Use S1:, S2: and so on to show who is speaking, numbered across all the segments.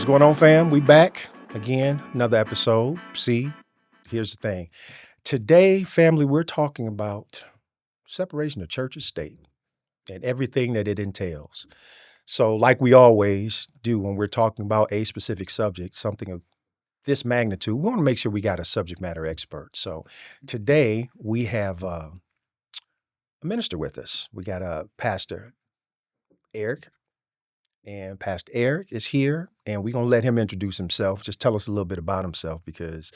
S1: going on, fam? We back again, another episode. See, here's the thing. Today, family, we're talking about separation of church and state and everything that it entails. So, like we always do when we're talking about a specific subject, something of this magnitude, we want to make sure we got a subject matter expert. So, today we have a minister with us. We got a pastor, Eric. And Pastor Eric is here, and we're going to let him introduce himself. Just tell us a little bit about himself because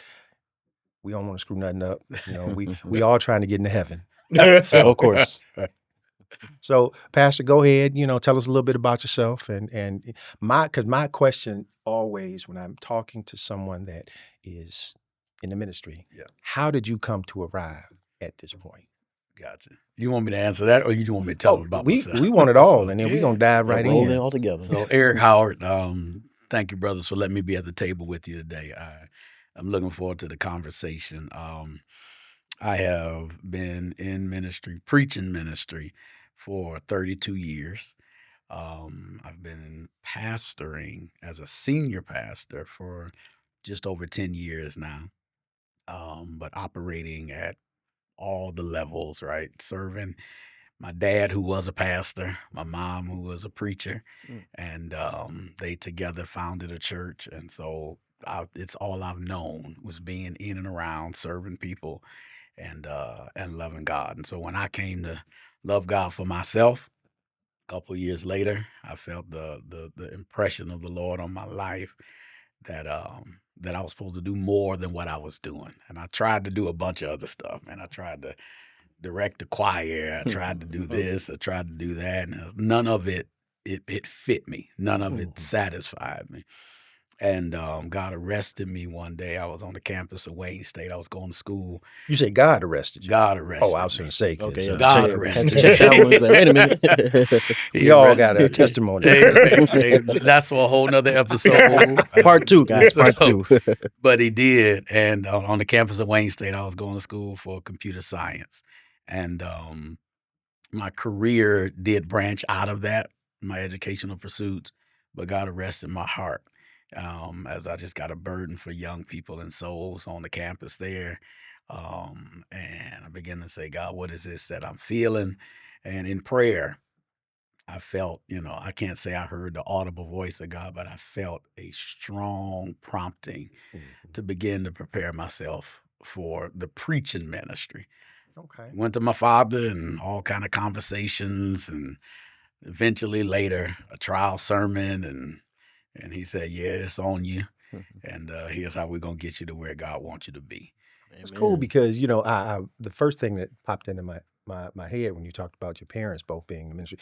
S1: we don't want to screw nothing up. You know, we all trying to get into heaven.
S2: Of course.
S1: So, Pastor, go ahead. You know, tell us a little bit about yourself, and because my question always when I'm talking to someone that is in the ministry, how did you come to arrive at this point?
S3: Gotcha. You want me to answer that, or you want me to tell them about myself?
S1: We want it all, and then we're gonna dive right
S2: Roll
S1: in.
S2: it all together.
S3: So, Eric Howard, thank you, brothers, for letting me be at the table with you today. I'm looking forward to the conversation. I have been in ministry, preaching ministry, for 32 years. I've been pastoring as a senior pastor for just over 10 years now, but operating at all the levels, right? Serving my dad, who was a pastor, my mom, who was a preacher, and they together founded a church. And so it's all I've known was being in and around, serving people, and loving God. And so when I came to love God for myself, a couple of years later, I felt the impression of the Lord on my life that that I was supposed to do more than what I was doing. And I tried to do a bunch of other stuff, man. I tried to direct the choir. I tried to do this. I tried to do that. And none of it fit me. None of it satisfied me. And God arrested me one day. I was on the campus of Wayne State. I was going to school.
S1: You say God arrested you?
S3: God arrested me.
S1: Oh, I was going to say.
S2: Okay,
S3: God
S2: arrested.
S3: arrested
S2: Check that one. Say, wait a minute.
S1: We all got a testimony.
S3: Hey, that's for a whole nother episode.
S2: Part 2, guys. Part 2.
S3: But he did. And on the campus of Wayne State, I was going to school for computer science. And my career did branch out of that, my educational pursuits, but God arrested my heart as I just got a burden for young people and souls on the campus there. And I began to say, God, what is this that I'm feeling? And in prayer, I felt, I can't say I heard the audible voice of God, but I felt a strong prompting to begin to prepare myself for the preaching ministry.
S1: Okay.
S3: Went to my father and all kind of conversations, and eventually later a trial sermon, and he said, yeah, it's on you. And here's how we're going to get you to where God wants you to be.
S1: It's cool because, I the first thing that popped into my head when you talked about your parents both being in the ministry,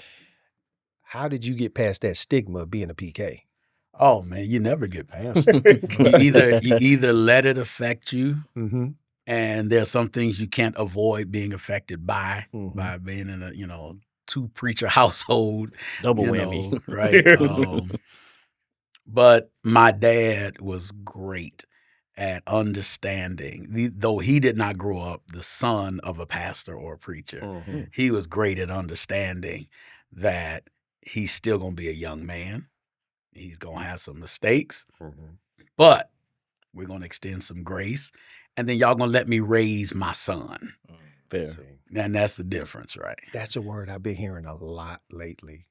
S1: how did you get past that stigma of being a PK?
S3: Oh, man, you never get past it. You either let it affect you, and there are some things you can't avoid being affected by being in a, two preacher household.
S2: Double whammy.
S3: Right? But my dad was great at understanding, though he did not grow up the son of a pastor or a preacher. He was great at understanding that he's still going to be a young man. He's going to have some mistakes, but we're going to extend some grace. And then y'all going to let me raise my son.
S2: Fair.
S3: And that's the difference, right?
S1: That's a word I've been hearing a lot lately.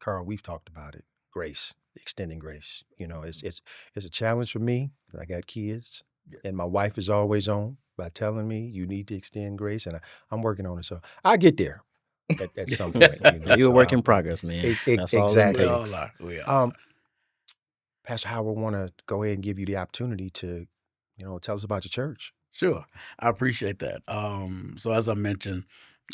S1: Carl, we've talked about it. Grace, extending grace. It's a challenge for me. I got kids, and my wife is always on by telling me you need to extend grace, and I'm working on it. So I get there at some point.
S2: You're a work in progress, man. That's
S1: exactly.
S2: All
S3: we are.
S1: Pastor Howard, want to go ahead and give you the opportunity to, tell us about your church.
S3: Sure. I appreciate that. So as I mentioned,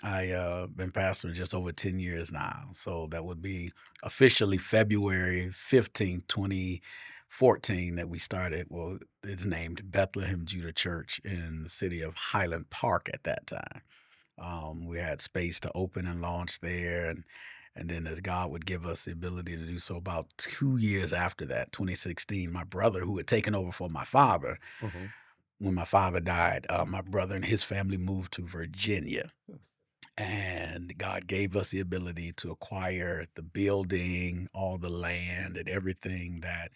S3: I been pastoring just over 10 years now. So that would be officially February 15th, 2014 that we started. Well, it's named Bethlehem Judah Church in the city of Highland Park at that time. We had space to open and launch there. And then as God would give us the ability to do so, about 2 years after that, 2016, my brother, who had taken over for my father, when my father died, my brother and his family moved to Virginia. And and God gave us the ability to acquire the building, all the land, and everything that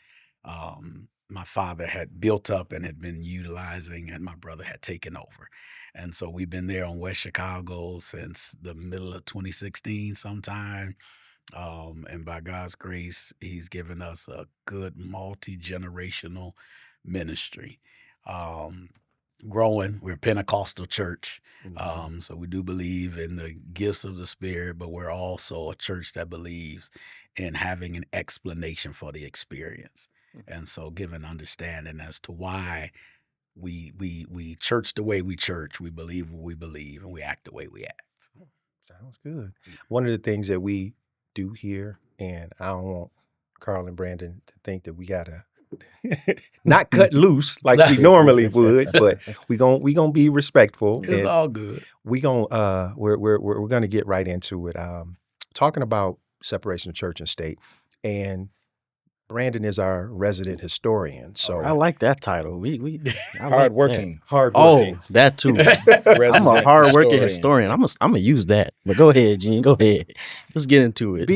S3: my father had built up and had been utilizing, and my brother had taken over. And so we've been there on West Chicago since the middle of 2016 sometime. And by God's grace, He's given us a good multi-generational ministry. Growing, we're a Pentecostal church. So we do believe in the gifts of the Spirit, but we're also a church that believes in having an explanation for the experience. And so giving understanding as to why we church the way we church, we believe what we believe, and we act the way we act.
S1: Sounds good. One of the things that we do here, and I don't want Carl and Brandon to think that we gotta not cut loose like we normally would, but we gonna be respectful.
S3: It's all good.
S1: We're gonna get right into it. Talking about separation of church and state, and Brandon is our resident historian. So
S2: I like that title. We
S4: Hardworking.
S2: Oh, that too. I'm a hardworking historian. I'm gonna use that. But go ahead, Gene. Go ahead. Let's get into it.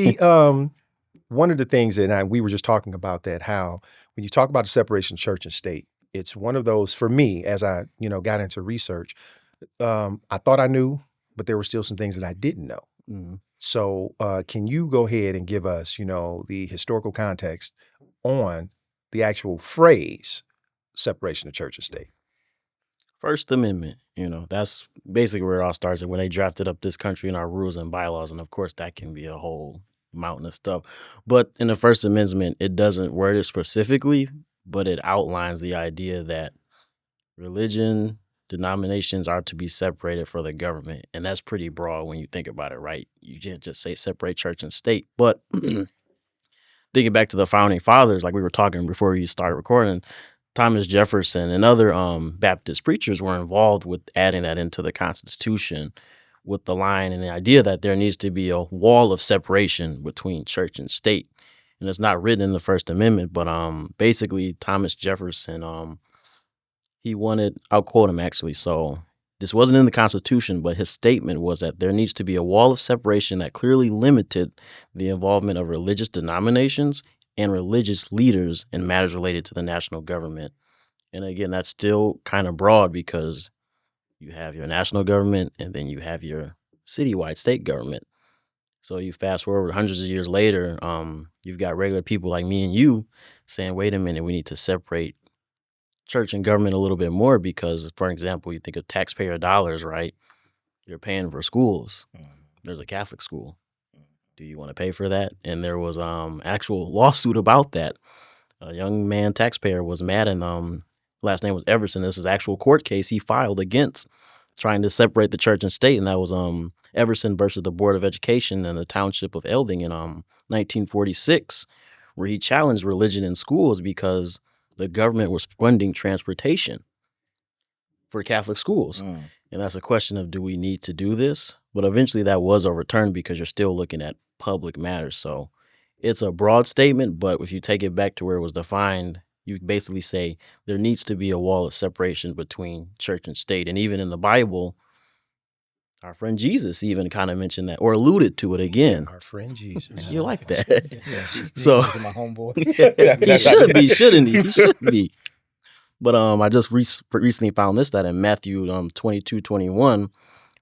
S1: One of the things that we were just talking about that, how when you talk about the separation of church and state, it's one of those, for me, as I got into research, I thought I knew, but there were still some things that I didn't know.
S2: Mm-hmm.
S1: So can you go ahead and give us, the historical context on the actual phrase separation of church and state?
S2: First Amendment, that's basically where it all starts. When they drafted up this country and our rules and bylaws, and of course that can be a whole mountain of stuff. But in the First Amendment, it doesn't word it specifically, but it outlines the idea that religion, denominations are to be separated for the government. And that's pretty broad when you think about it, right? You can't just say separate church and state. But thinking back to the founding fathers, like we were talking before you started recording, Thomas Jefferson and other Baptist preachers were involved with adding that into the Constitution with the line and the idea that there needs to be a wall of separation between church and state. And it's not written in the First Amendment, but basically Thomas Jefferson, he wanted, I'll quote him actually, so this wasn't in the Constitution, but his statement was that there needs to be a wall of separation that clearly limited the involvement of religious denominations and religious leaders in matters related to the national government. And again, that's still kind of broad because you have your national government and then you have your citywide state government. So you fast forward hundreds of years later, you've got regular people like me and you saying, wait a minute, we need to separate church and government a little bit more because, for example, you think of taxpayer dollars, right? You're paying for schools. There's a Catholic school. Do you want to pay for that? And there was actual lawsuit about that. A young man taxpayer was mad, and last name was Everson. This is actual court case he filed against trying to separate the church and state, and that was Everson versus the Board of Education in the township of Elding in 1946, where he challenged religion in schools because the government was funding transportation for Catholic schools. And that's a question of, do we need to do this? But eventually that was overturned because you're still looking at public matters. So it's a broad statement, but if you take it back to where it was defined, you basically say there needs to be a wall of separation between church and state. And even in the Bible, our friend Jesus even kind of mentioned that or alluded to it again.
S1: Our friend Jesus.
S2: You like that. So
S4: my homeboy.
S2: he should be, shouldn't he? He should be. But I just recently found this, that in Matthew 22:21,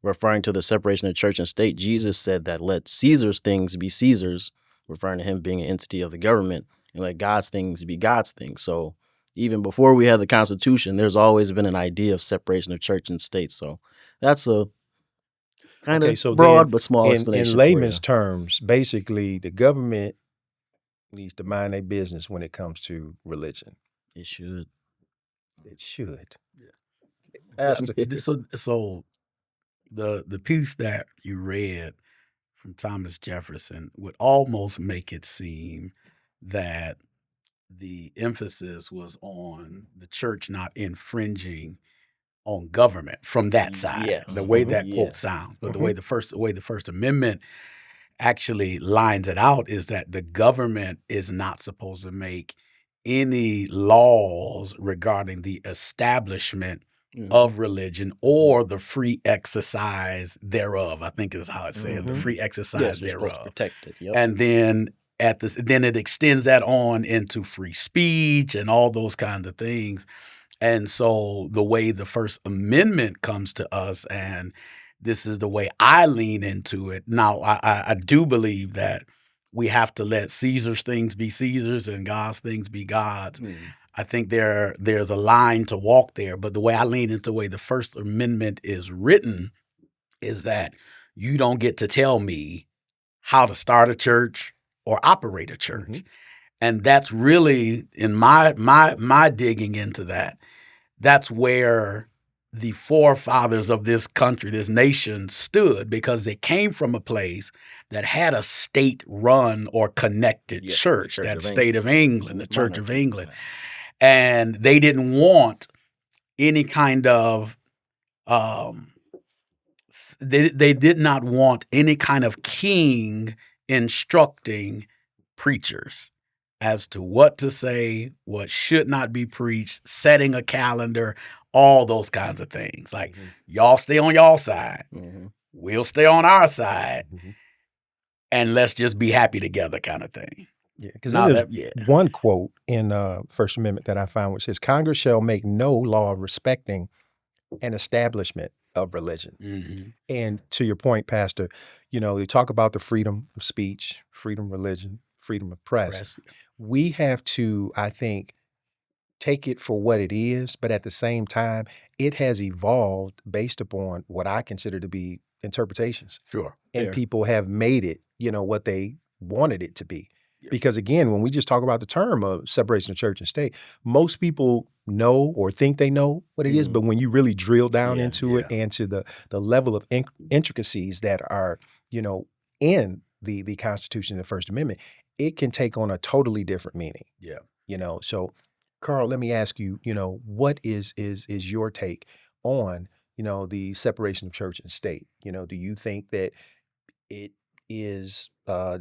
S2: referring to the separation of church and state, Jesus said that let Caesar's things be Caesar's, referring to him being an entity of the government, and let God's things be God's things. So even before we had the Constitution, there's always been an idea of separation of church and state. So that's a kind of broad but small explanation.
S1: In layman's terms, basically, the government needs to mind their business when it comes to religion.
S2: It should.
S1: It should.
S3: Yeah. So the piece that you read from Thomas Jefferson would almost make it seem that the emphasis was on the church not infringing on government from that side.
S2: Yes.
S3: The way that quote sounds, but the way the First Amendment actually lines it out is that the government is not supposed to make any laws regarding the establishment of religion or the free exercise thereof. I think is how it says, the
S1: Mhm.
S3: free
S2: Yes,
S3: exercise
S2: you're supposed to
S3: thereof.
S2: protect it. Yep.
S3: And then then it extends that on into free speech and all those kinds of things. And so the way the First Amendment comes to us, and this is the way I lean into it. Now, I do believe that we have to let Caesar's things be Caesar's and God's things be God's.
S2: Mm.
S3: I think there's a line to walk there, but the way I lean into the way the First Amendment is written is that you don't get to tell me how to start a church or operate a church.
S1: Mhm.
S3: And that's really in my digging into that. That's where the forefathers of this country, this nation stood, because they came from a place that had a state-run or connected
S2: Yes, the
S3: church,
S2: Church
S3: that
S2: of
S3: state of England, the Church of
S2: Monarchy.
S3: England. And they didn't want any kind of they did not want any kind of king instructing preachers as to what to say, what should not be preached, setting a calendar, all those kinds of things. Like,
S1: Mhm.
S3: y'all stay on y'all side,
S2: Mhm.
S3: we'll stay on our side,
S1: Mhm.
S3: and let's just be happy together kind of thing.
S1: Yeah, because
S3: Now
S1: then there's
S3: that
S1: one quote in First Amendment that I found which says, "Congress shall make no law respecting an establishment of religion."
S3: Mhm.
S1: And to your point, Pastor, you talk about the freedom of speech, freedom of religion, freedom of press.
S3: Press.
S1: We have to, I think, take it for what it is, but at the same time, it has evolved based upon what I consider to be interpretations.
S3: Sure.
S1: And
S2: Fair.
S1: people have made it, what they wanted it to be.
S3: Yeah.
S1: Because again, when we just talk about the term of separation of church and state, most people know or think they know what it is,
S2: Mhm.
S1: but when you really drill down
S2: Yeah.
S1: into it
S3: Yeah.
S1: and to the level of intricacies that are, in the Constitution and the First Amendment, it can take on a totally different meaning.
S3: Yeah.
S1: So Carl, let me ask you, what is your take on, the separation of church and state? Do you think that it is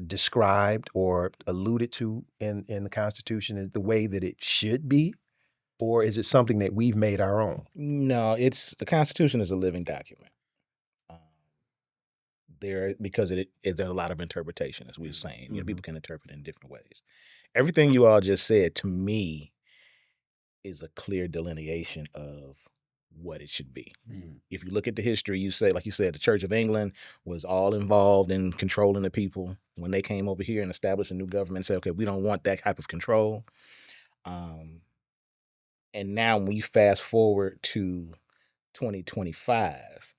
S1: described or alluded to in the Constitution as the way that it should be, or is it something that we've made our own?
S4: No, it's the Constitution is a living document. Um, because there's a lot of interpretation, as we were saying.
S1: Mhm.
S4: People can interpret it in different ways. Everything you all just said to me is a clear delineation of what it should be.
S3: Mhm.
S4: If you look at the history, like you said, the Church of England was all involved in controlling the people. When they came over here and established a new government, said, okay, we don't want that type of control. And now when we fast forward to 2025,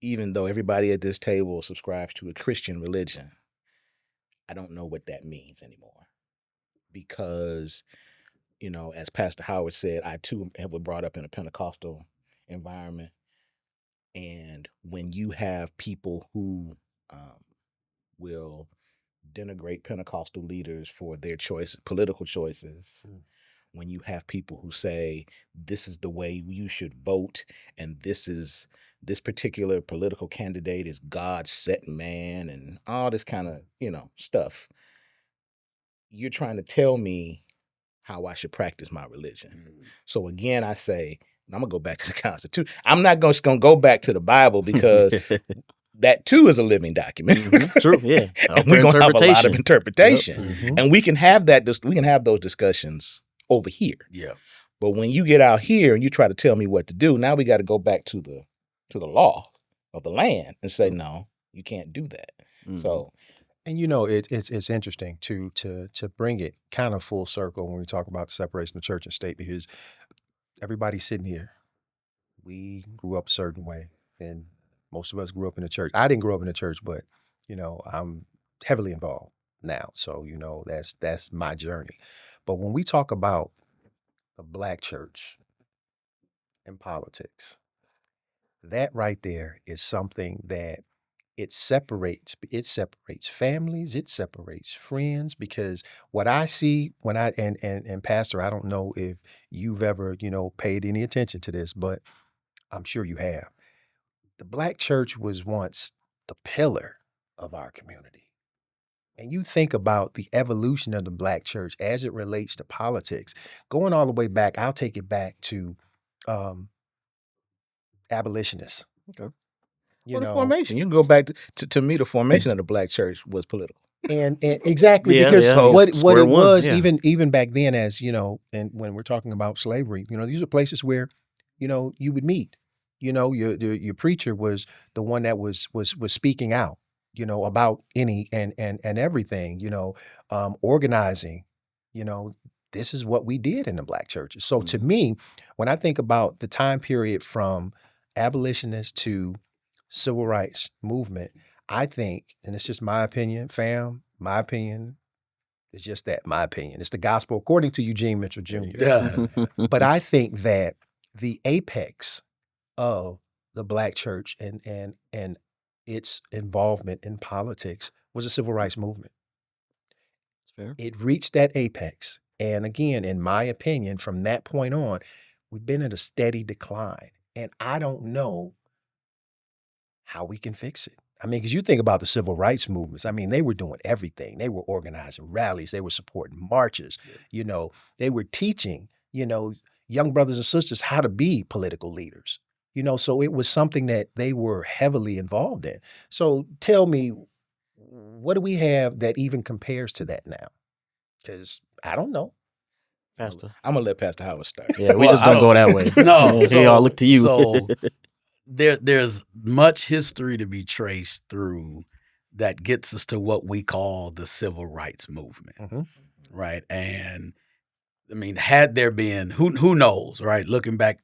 S4: even though everybody at this table subscribes to a Christian religion, I don't know what that means anymore. Because, as Pastor Howard said, I too have been brought up in a Pentecostal environment. And when you have people who will denigrate Pentecostal leaders for their political choices, when you have people who say this is the way you should vote, and this particular political candidate is God's set man, and all this kind of stuff, you're trying to tell me how I should practice my religion.
S3: Mhm.
S4: So again, I say, and I'm gonna go back to the Constitution. I'm not just gonna go back to the Bible because that too is a living document.
S2: Mhm. True. Yeah.
S4: And we're gonna have a lot of interpretation.
S1: Mhm.
S4: And we can have we can have those discussions over here.
S3: Yeah.
S4: But when you get out here and you try to tell me what to do, now we got to go back to the law of the land and say, no, you can't do that.
S2: Mhm.
S4: So
S1: And it's interesting to bring it kind of full circle when we talk about the separation of church and state, because everybody sitting here, we grew up a certain way, and most of us grew up in the church. I didn't grow up in the church, but I'm heavily involved now, so that's my journey. But when we talk about the Black church and politics, that right there is something that it separates families, it separates friends, because what I see when and Pastor, I don't know if you've ever paid any attention to this, but I'm sure you have. The Black church was once the pillar of our community. And you think about the evolution of the Black church as it relates to politics, going all the way back. I'll take it back to um, abolitionists.
S2: Okay.
S1: You
S4: Well, the
S1: know,
S4: formation. You can go back to me. The formation of the black church was political.
S1: and exactly
S2: Yeah,
S1: because
S2: yeah.
S1: what
S2: Square
S1: it
S2: one,
S1: was
S2: yeah.
S1: even back then, as you know, and when we're talking about slavery, you know, these are places where, you know, you would meet. You know, your preacher was the one that was speaking out, you know, about any and everything, you know, organizing, you know, this is what we did in the black churches. So to
S2: Mhm.
S1: me, when I think about the time period from abolitionists to civil rights movement, I think, and it's just my opinion, fam, my opinion is just that, my opinion. It's the gospel according to Eugene Mitchell Jr.
S3: Yeah.
S1: But I think that the apex of the black church and its involvement in politics was the civil rights movement.
S2: Fair.
S1: It reached that apex. And again, in my opinion, from that point on, we've been in a steady decline. And I don't know how we can fix it. I mean, because you think about the civil rights movements. I mean, they were doing everything. They were organizing rallies. They were supporting marches. You know, they were teaching, you know, young brothers and sisters how to be political leaders. You know, so it was something that they were heavily involved in. So tell me, what do we have that even compares to that now? Because I don't know.
S2: Pastor.
S4: I'm gonna let Pastor Howard start.
S2: Yeah, we
S3: Well,
S2: just
S3: I
S2: gonna go
S3: don't-
S2: that way.
S3: No,
S2: Here y'all look to you.
S3: so there's much history to be traced through that gets us to what we call the civil rights movement,
S1: Mhm.
S3: right? And I mean, had there been who knows, right? Looking back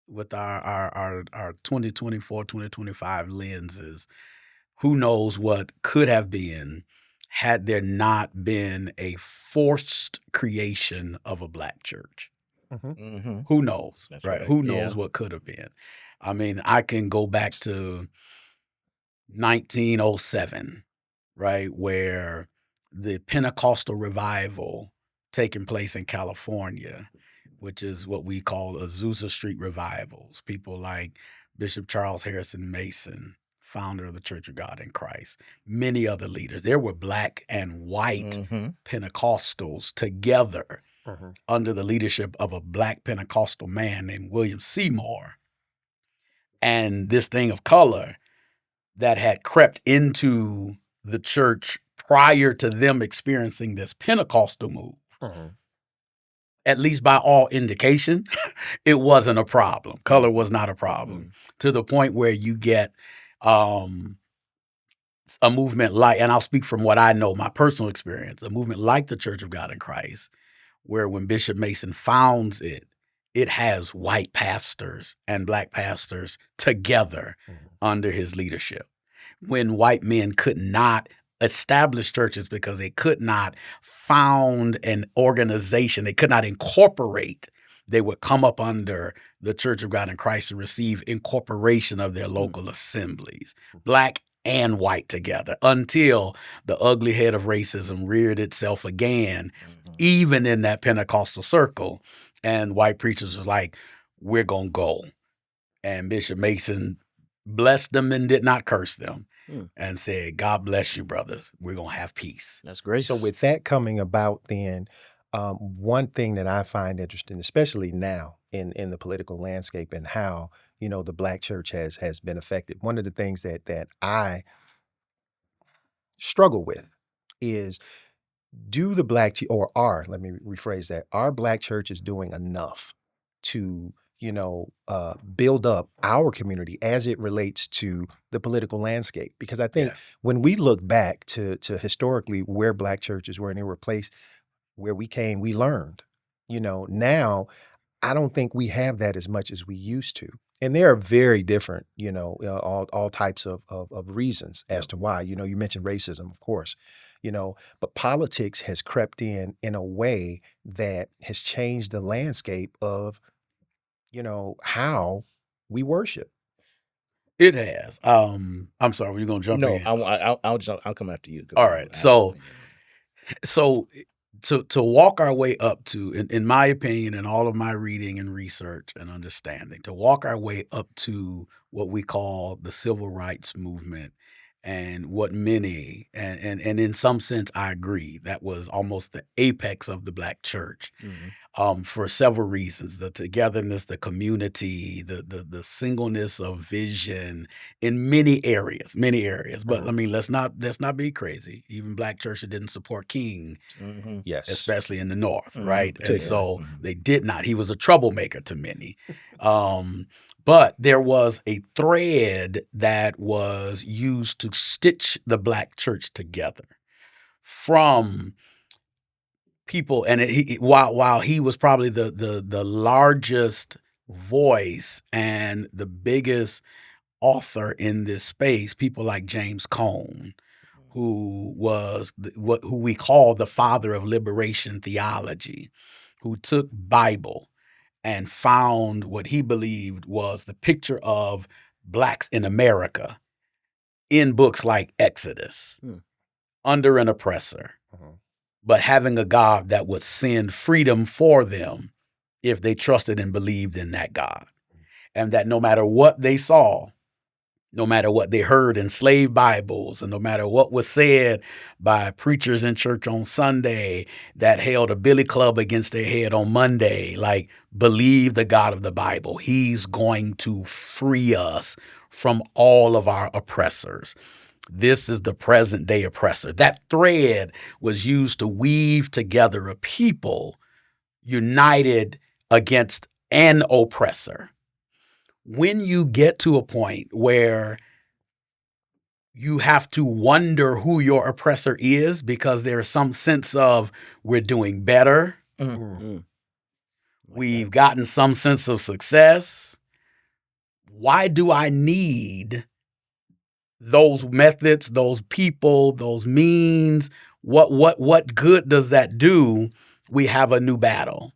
S3: with our 2024, 2025 lenses, who knows what could have been had there not been a forced creation of a black church.
S4: Mm-hmm.
S3: Who knows,
S4: That's
S3: right?
S4: right.
S3: Who
S4: Yeah.
S3: knows what could have been? I mean, I can go back to 1907, right, where the Pentecostal revival taking place in California, which is what we call Azusa Street revivals. People like Bishop Charles Harrison Mason, founder of the Church of God in Christ, many other leaders. There were black and white
S4: Mm-hmm.
S3: Pentecostals together
S1: Mhm.
S3: under the leadership of a black Pentecostal man named William Seymour. And this thing of color that had crept into the church prior to them experiencing this Pentecostal move,
S1: Mhm.
S3: at least by all indication, it wasn't a problem. Color was not a problem, to the point where you get a movement like, and I'll speak from what I know, my personal experience, a movement like the Church of God in Christ, where when Bishop Mason founds it, it has white pastors and black pastors together under his leadership. When white men could not establish churches because they could not found an organization, they could not incorporate, they would come up under the Church of God in Christ to receive incorporation of their local assemblies, black and white together, until the ugly head of racism reared itself again, even in that Pentecostal circle. And white preachers was like, we're going to go. And Bishop Mason blessed them and did not curse them and said, God bless you, brothers. We're going to have peace.
S2: That's grace.
S1: So with that coming about, then one thing that I find interesting, especially now in the political landscape and how, you know, the black church has been affected. One of the things that I struggle with is, do the black or are, let me rephrase that, are black churches doing enough to, you know, build up our community as it relates to the political landscape? Because I think when we look back to historically where black churches were, and they were a place where we came, we learned. You know, now I don't think we have that as much as we used to. And they are very different, you know, all types of reasons as to why. You know, you mentioned racism, of course, you know, but politics has crept in a way that has changed the landscape of, you know, how we worship.
S3: It has. I'm sorry, were you going to jump
S4: No,
S3: in?
S4: I'll jump. I'll come after you. 'Cause
S3: All
S4: I
S3: right.
S4: have
S3: So,
S4: an opinion.
S3: so to walk our way up to, in my opinion, and all of my reading and research and understanding, to walk our way up to what we call the civil rights movement, and what many, And in some sense, I agree. That was almost the apex of the Black church. For several reasons: the togetherness, the community, the singleness of vision in many areas, many areas. But I mean, let's not be crazy. Even Black churches didn't support King,
S1: Yes.
S3: especially in the North, right? And
S4: particularly.
S3: so they did not. He was a troublemaker to many. But there was a thread that was used to stitch the Black church together from people, and while he was probably the largest voice and the biggest author in this space, people like James Cone, who was who we call the father of liberation theology, who took Bible and found what he believed was the picture of Blacks in America in books like Exodus, under an oppressor, but having a God that would send freedom for them if they trusted and believed in that God. And that no matter what they saw, no matter what they heard in slave Bibles, and no matter what was said by preachers in church on Sunday that held a billy club against their head on Monday, like, believe the God of the Bible. He's going to free us from all of our oppressors. This is the present day oppressor. That thread was used to weave together a people united against an oppressor. When you get to a point where you have to wonder who your oppressor is because there's some sense of we're doing better, we've gotten some sense of success, why do I need those methods, those people, those means? What good does that do? We have a new battle.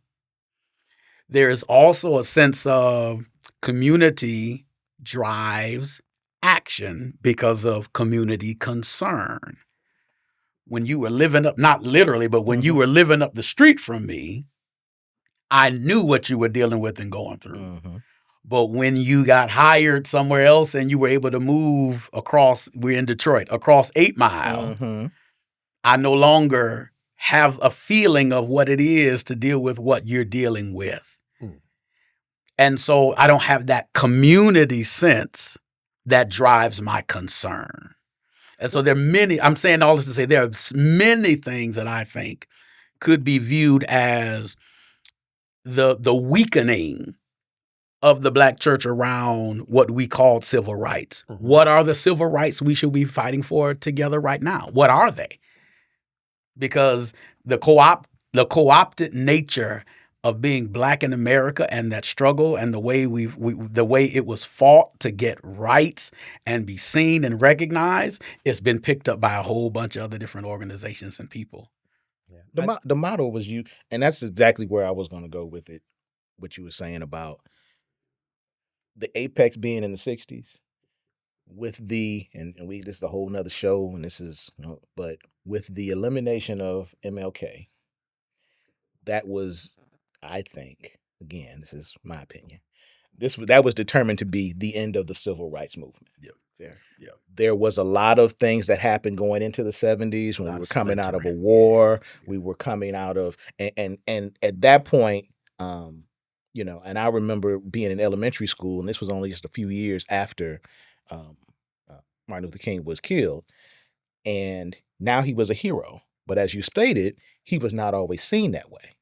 S3: There's also a sense of community drives action because of community concern. When you were living up, not literally, but when you were living up the street from me, I knew what you were dealing with and going through. But when you got hired somewhere else and you were able to move across, we're in Detroit, across 8 Mile, I no longer have a feeling of what it is to deal with what you're dealing with. And so I don't have that community sense that drives my concern. And so there are many, I'm saying all this to say there are many things that I think could be viewed as the weakening of the Black church around what we call civil rights. What are the civil rights we should be fighting for together right now? What are they? Because the co-opted nature of being Black in America and that struggle and the way the way it was fought to get rights and be seen and recognized, it's been picked up by a whole bunch of other different organizations and people.
S4: The model was you, and that's exactly where I was going to go with it. What you were saying about the apex being in the 60s with and this is a whole nother show, and this is, but with the elimination of MLK, that was, I think, again, this is my opinion, that was determined to be the end of the civil rights movement. There was a lot of things that happened going into the 70s when we were coming out of a war. We were coming out of, and at that point, and I remember being in elementary school, and this was only just a few years after Martin Luther King was killed. And now he was a hero. But as you stated, he was not always seen that way.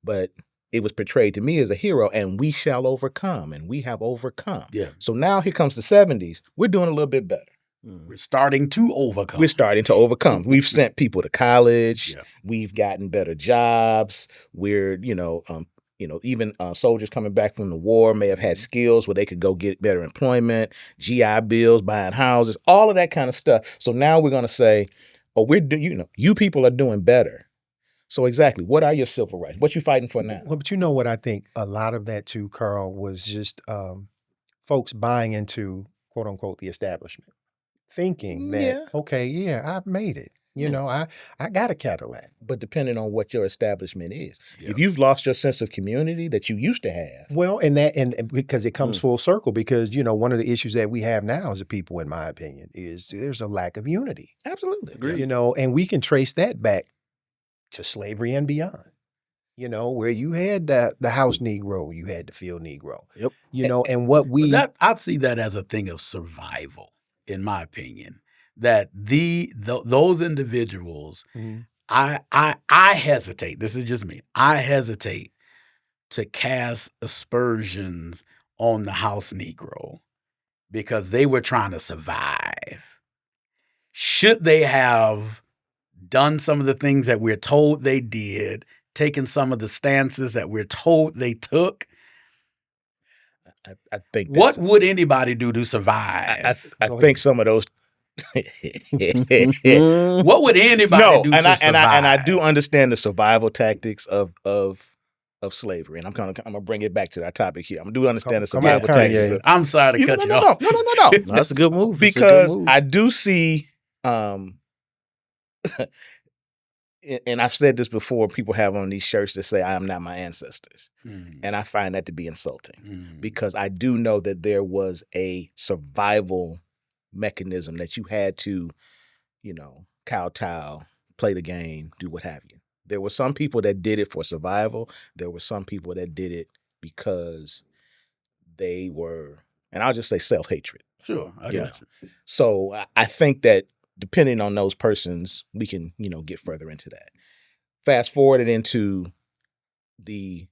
S4: But it was portrayed to me as a hero, and we shall overcome, and we have overcome. So now here comes the 70s. We're doing a little bit better.
S3: We're starting to overcome.
S4: We've sent people to college. We've gotten better jobs. We're, even soldiers coming back from the war may have had skills where they could go get better employment, GI Bills, buying houses, all of that kind of stuff. So now we're going to say, oh, you people are doing better. So exactly, what are your civil rights? What you fighting for now?
S1: Well, but you know what I think a lot of that too, Carl, was just folks buying into, quote unquote, the establishment. Thinking that, okay, I've made it. You
S2: Yeah.
S1: know, I got a Cadillac.
S4: But depending on what your establishment is,
S3: Yeah.
S4: if you've lost your sense of community that you used to have,
S1: Well, and because it comes
S2: Mm.
S1: full circle, because one of the issues that we have now as a people, in my opinion, is there's a lack of unity.
S4: absolutely.
S2: Agreed.
S1: And we can trace that back to slavery and beyond. Where you had the house Negro, you had the field Negro.
S2: Yep.
S1: And what
S3: But
S1: we
S3: I see that as a thing of survival, in my opinion. That those individuals,
S1: Mhm.
S3: I hesitate. This is just me. I hesitate to cast aspersions on the house Negro because they were trying to survive. Should they have done some of the things that we're told they did, taken some of the stances that we're told they took?
S4: I think
S3: What
S4: that's,
S3: would anybody do to survive?
S4: I
S1: Go
S4: think some of those.
S3: What would anybody
S4: No,
S3: do
S4: and
S3: to
S4: I
S3: survive?
S4: and I do understand the survival tactics of slavery, and I'm gonna bring it back to our topic here. I do understand the
S1: Come on,
S4: survival
S1: Kanye.
S4: tactics. of-
S3: I'm sorry to
S4: You-
S3: cut
S4: no,
S3: you
S4: no,
S3: off.
S4: no, no, no, no, no.
S2: No, that's a good move. It's a good
S4: Because
S2: move.
S4: I do see, and I've said this before. People have on these shirts that say, "I am not my ancestors," and I find that to be insulting. Because I do know that there was a survival mechanism that you had to, kowtow, play the game, do what have you. There were some people that did it for survival. There were some people that did it because they were, and I'll just say self-hatred.
S3: Sure, I
S4: Yeah.
S3: got you.
S4: So I think that depending on those persons, we can, get further into that. Fast forward it into the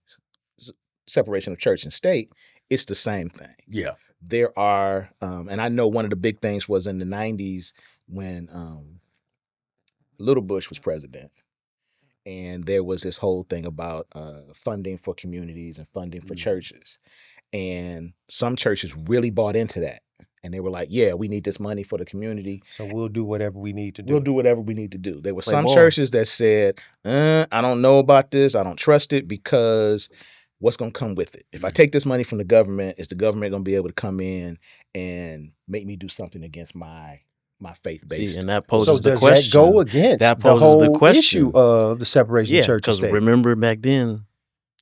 S4: separation of church and state, it's the same thing.
S3: Yeah.
S4: There are, and I know one of the big things was in the 90s when Little Bush was president. And there was this whole thing about funding for communities and funding for
S3: Mhm.
S4: churches. And some churches really bought into that. And they were like, yeah, we need this money for the community.
S1: So we'll do whatever we need to do.
S4: We'll do whatever we need to do. There were
S2: Play
S4: some
S2: ball.
S4: churches that said, I don't know about this. I don't trust it because what's going to come with it? If I take this money from the government, is the government going to be able to come in and make me do something against my faith-based?
S2: See, and that
S1: So
S2: poses the
S1: does
S2: question.
S1: that go against
S2: That
S1: the
S2: poses the
S1: whole
S2: question.
S1: issue of the separation
S2: Yeah,
S1: of church and
S2: because
S1: state?
S2: remember back then,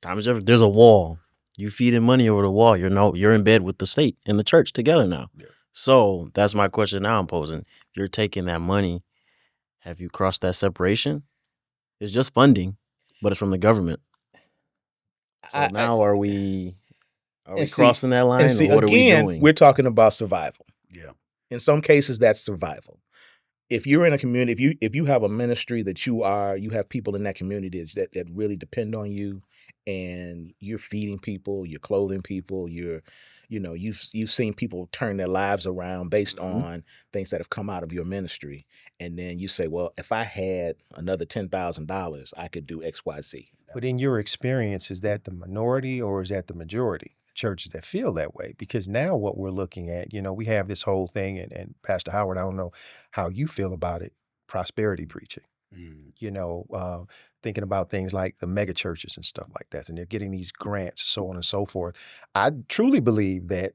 S2: Thomas Jefferson, there's a wall. You feeding money over the wall. You're in bed with the state and the church together now.
S3: Yeah.
S2: So that's my question now I'm posing. You're taking that money. Have you crossed that separation? It's just funding, but it's from the government. So now are we
S4: and see-
S2: crossing that line,
S4: And see,
S2: or what
S4: again,
S2: are we doing?
S4: we're talking about survival.
S3: Yeah.
S4: In some cases, that's survival. If you're in a community, if you have a ministry that you have people in that community that really depend on you, and you're feeding people, you're clothing people, you've seen people turn their lives around based
S2: Mhm.
S4: on things that have come out of your ministry, and then you say, well, if I had another $10,000, I could do X, Y, Z.
S1: But in your experience, is that the minority or is that the majority? Churches that feel that way? Because now what we're looking at, we have this whole thing, and Pastor Howard, I don't know how you feel about it, prosperity preaching. Thinking about things like the mega churches and stuff like that, and they're getting these grants, so on and so forth. I truly believe that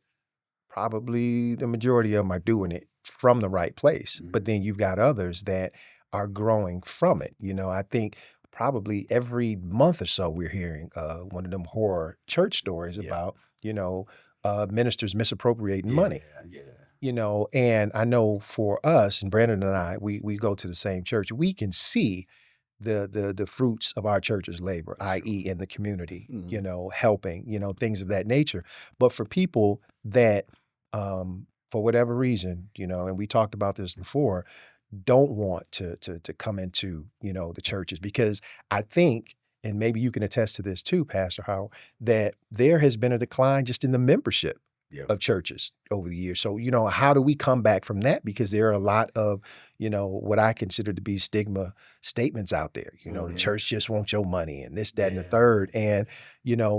S1: probably the majority of them are doing it from the right place,
S3: Mhm.
S1: but then you've got others that are growing from it. I think probably every month or so we're hearing one of them horror church stories
S3: Yeah.
S1: about ministers misappropriating money.
S3: Yeah.
S1: And I know for us, and Brandon and I, we go to the same church. We can see the fruits of our church's labor,
S3: Sure.
S1: i.e. in the community,
S2: Mhm.
S1: helping, things of that nature. But for people that, for whatever reason, and we talked about this before, don't want to come into, the churches, because I think, and maybe you can attest to this too, Pastor Howard, that there has been a decline just in the membership
S3: Yeah.
S1: of churches over the years. So, how do we come back from that? Because there are a lot of, what I consider to be stigma statements out there. The
S3: Mhm.
S1: church just wants your money and this, that, and the
S3: Yeah.
S1: third. And,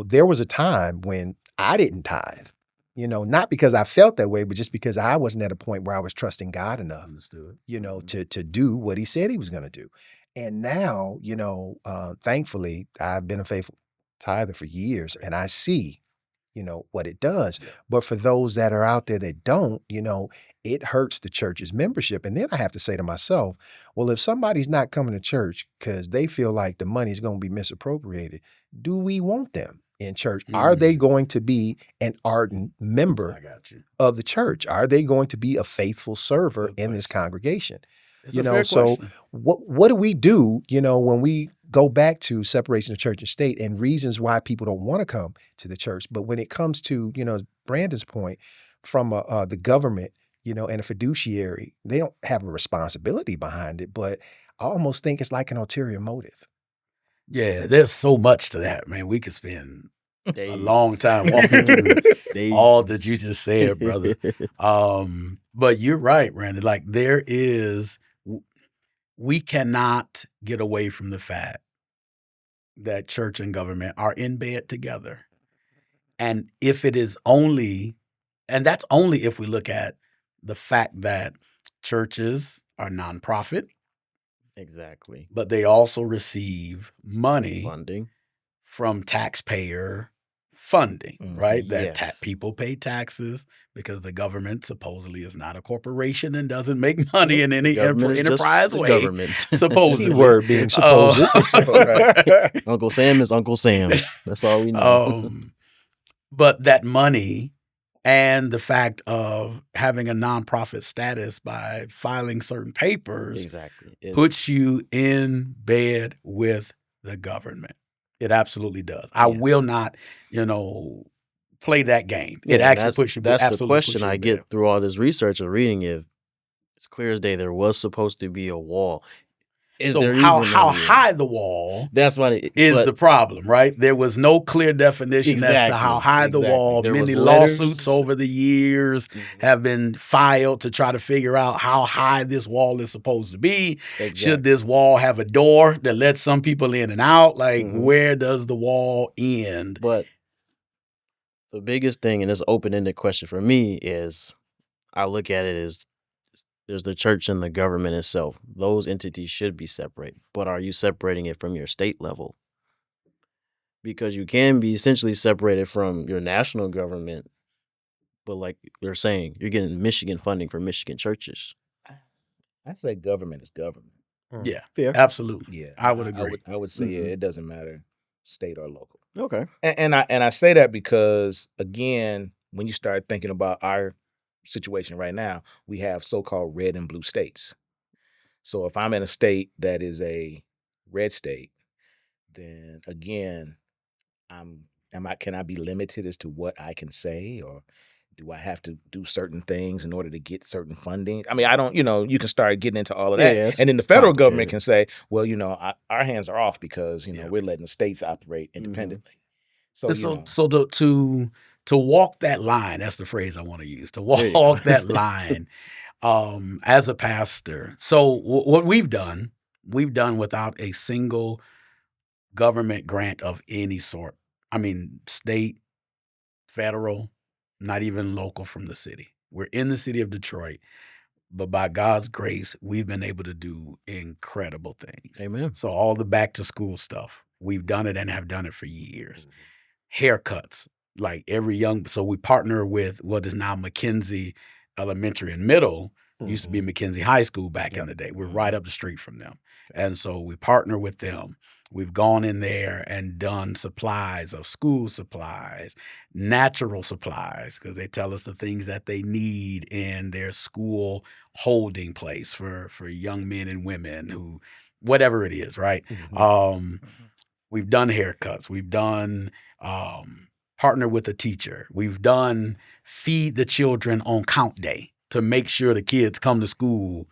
S1: there was a time when I didn't tithe, not because I felt that way, but just because I wasn't at a point where I was trusting God enough,
S3: Understood.
S1: to do what he said he was going to do. And now, thankfully, I've been a faithful tither for years, and I see, what it does.
S3: Yeah.
S1: But for those that are out there that don't, it hurts the church's membership. And then I have to say to myself, well, if somebody's not coming to church because they feel like the money's going to be misappropriated, do we want them in church? Are they going to be an ardent member
S3: I got you.
S1: of the church? Are they going to be a faithful server
S3: Good
S1: in this congregation?
S3: It's
S1: You
S3: a
S1: know,
S3: fair
S1: so
S3: question.
S1: what do we do, when we go back to separation of church and state and reasons why people don't want to come to the church? But when it comes to, as Brandon's point, from the government, and a fiduciary, they don't have a responsibility behind it, but I almost think it's like an ulterior motive.
S3: Yeah, there's so much to that, man. We could spend a
S2: Days.
S3: long time walking through
S2: Days.
S3: all that you just said, brother. But you're right, Randy. Like we cannot get away from the fact that church and government are in bed together. And if it is only, and that's only if we look at the fact that churches are nonprofit,
S2: Exactly.
S3: but they also receive money
S2: Funding.
S3: from taxpayer funding, right? That
S2: Yes.
S3: people pay taxes because the government supposedly is not a corporation and doesn't make money in any
S2: Government is just
S3: enterprise
S2: the
S3: way.
S2: government.
S3: Supposedly.
S1: Keyword being supposed.
S2: Uncle Sam is Uncle Sam. That's all we know.
S3: But that money and the fact of having a nonprofit status by filing certain papers
S2: Exactly.
S3: puts you in bed with the government. It absolutely does. I
S2: Yes.
S3: will not, play that game. It
S2: Yeah,
S3: actually puts you.
S2: That's the
S3: absolutely puts
S2: question
S3: you
S2: I
S3: in
S2: get
S3: bed.
S2: through all this research and reading. If it's clear as day, there was supposed to be a wall. Is
S3: So
S2: there
S3: how
S2: even a wall?
S3: high the wall
S2: That's what it
S3: is
S2: but
S3: the problem, right? There was no clear definition as to how
S2: Exactly,
S3: high the
S2: exactly.
S3: wall.
S2: There was
S3: Many
S2: letters.
S3: lawsuits over the years
S2: Mhm.
S3: have been filed to try to figure out how high this wall is supposed to be.
S2: Exactly.
S3: Should this wall have a door that lets some people in and out? Like,
S2: Mhm.
S3: where does the wall end?
S2: But the biggest thing, and this open-ended question for me, is I look at it as there's the church and the government itself. Those entities should be separate. But are you separating it from your state level? Because you can be essentially separated from your national government, but like they're saying, you're getting Michigan funding for Michigan churches.
S4: I say government is government.
S3: Yeah,
S2: Fair.
S3: absolutely.
S4: Yeah,
S3: I would agree.
S4: I would say
S3: Mhm.
S4: it doesn't matter, state or local.
S2: Okay.
S4: And I say that because again, when you start thinking about our situation right now, we have so-called red and blue states. So if I'm in a state that is a red state, then again, can I be limited as to what I can say, or do I have to do certain things in order to get certain funding? I mean, I don't, you can start getting into all of that.
S2: Yeah, it's
S4: and then the federal government
S2: complicated.
S4: can say, well, our hands are off because,
S3: Yeah.
S4: we're letting the states operate independently. So,
S3: To walk that line, that's the phrase I want to use. To
S2: There you
S3: walk
S2: go.
S3: that line, as a pastor. So what we've done without a single government grant of any sort. I mean, state, federal, not even local from the city. We're in the city of Detroit, but by God's grace, we've been able to do incredible things.
S2: Amen.
S3: So all the back to school stuff, we've done it and have done it for years. Haircuts, like so we partner with what is now McKenzie Elementary and Middle. Used to be McKenzie High School back in the day. We're right up the street from them. And so we partner with them. We've gone in there and done supplies of school supplies, natural supplies, because they tell us the things that they need in their school holding place for young men and women who, whatever it is, right? We've done haircuts. We've done partner with a teacher. We've done feed the children on count day to make sure the kids come to school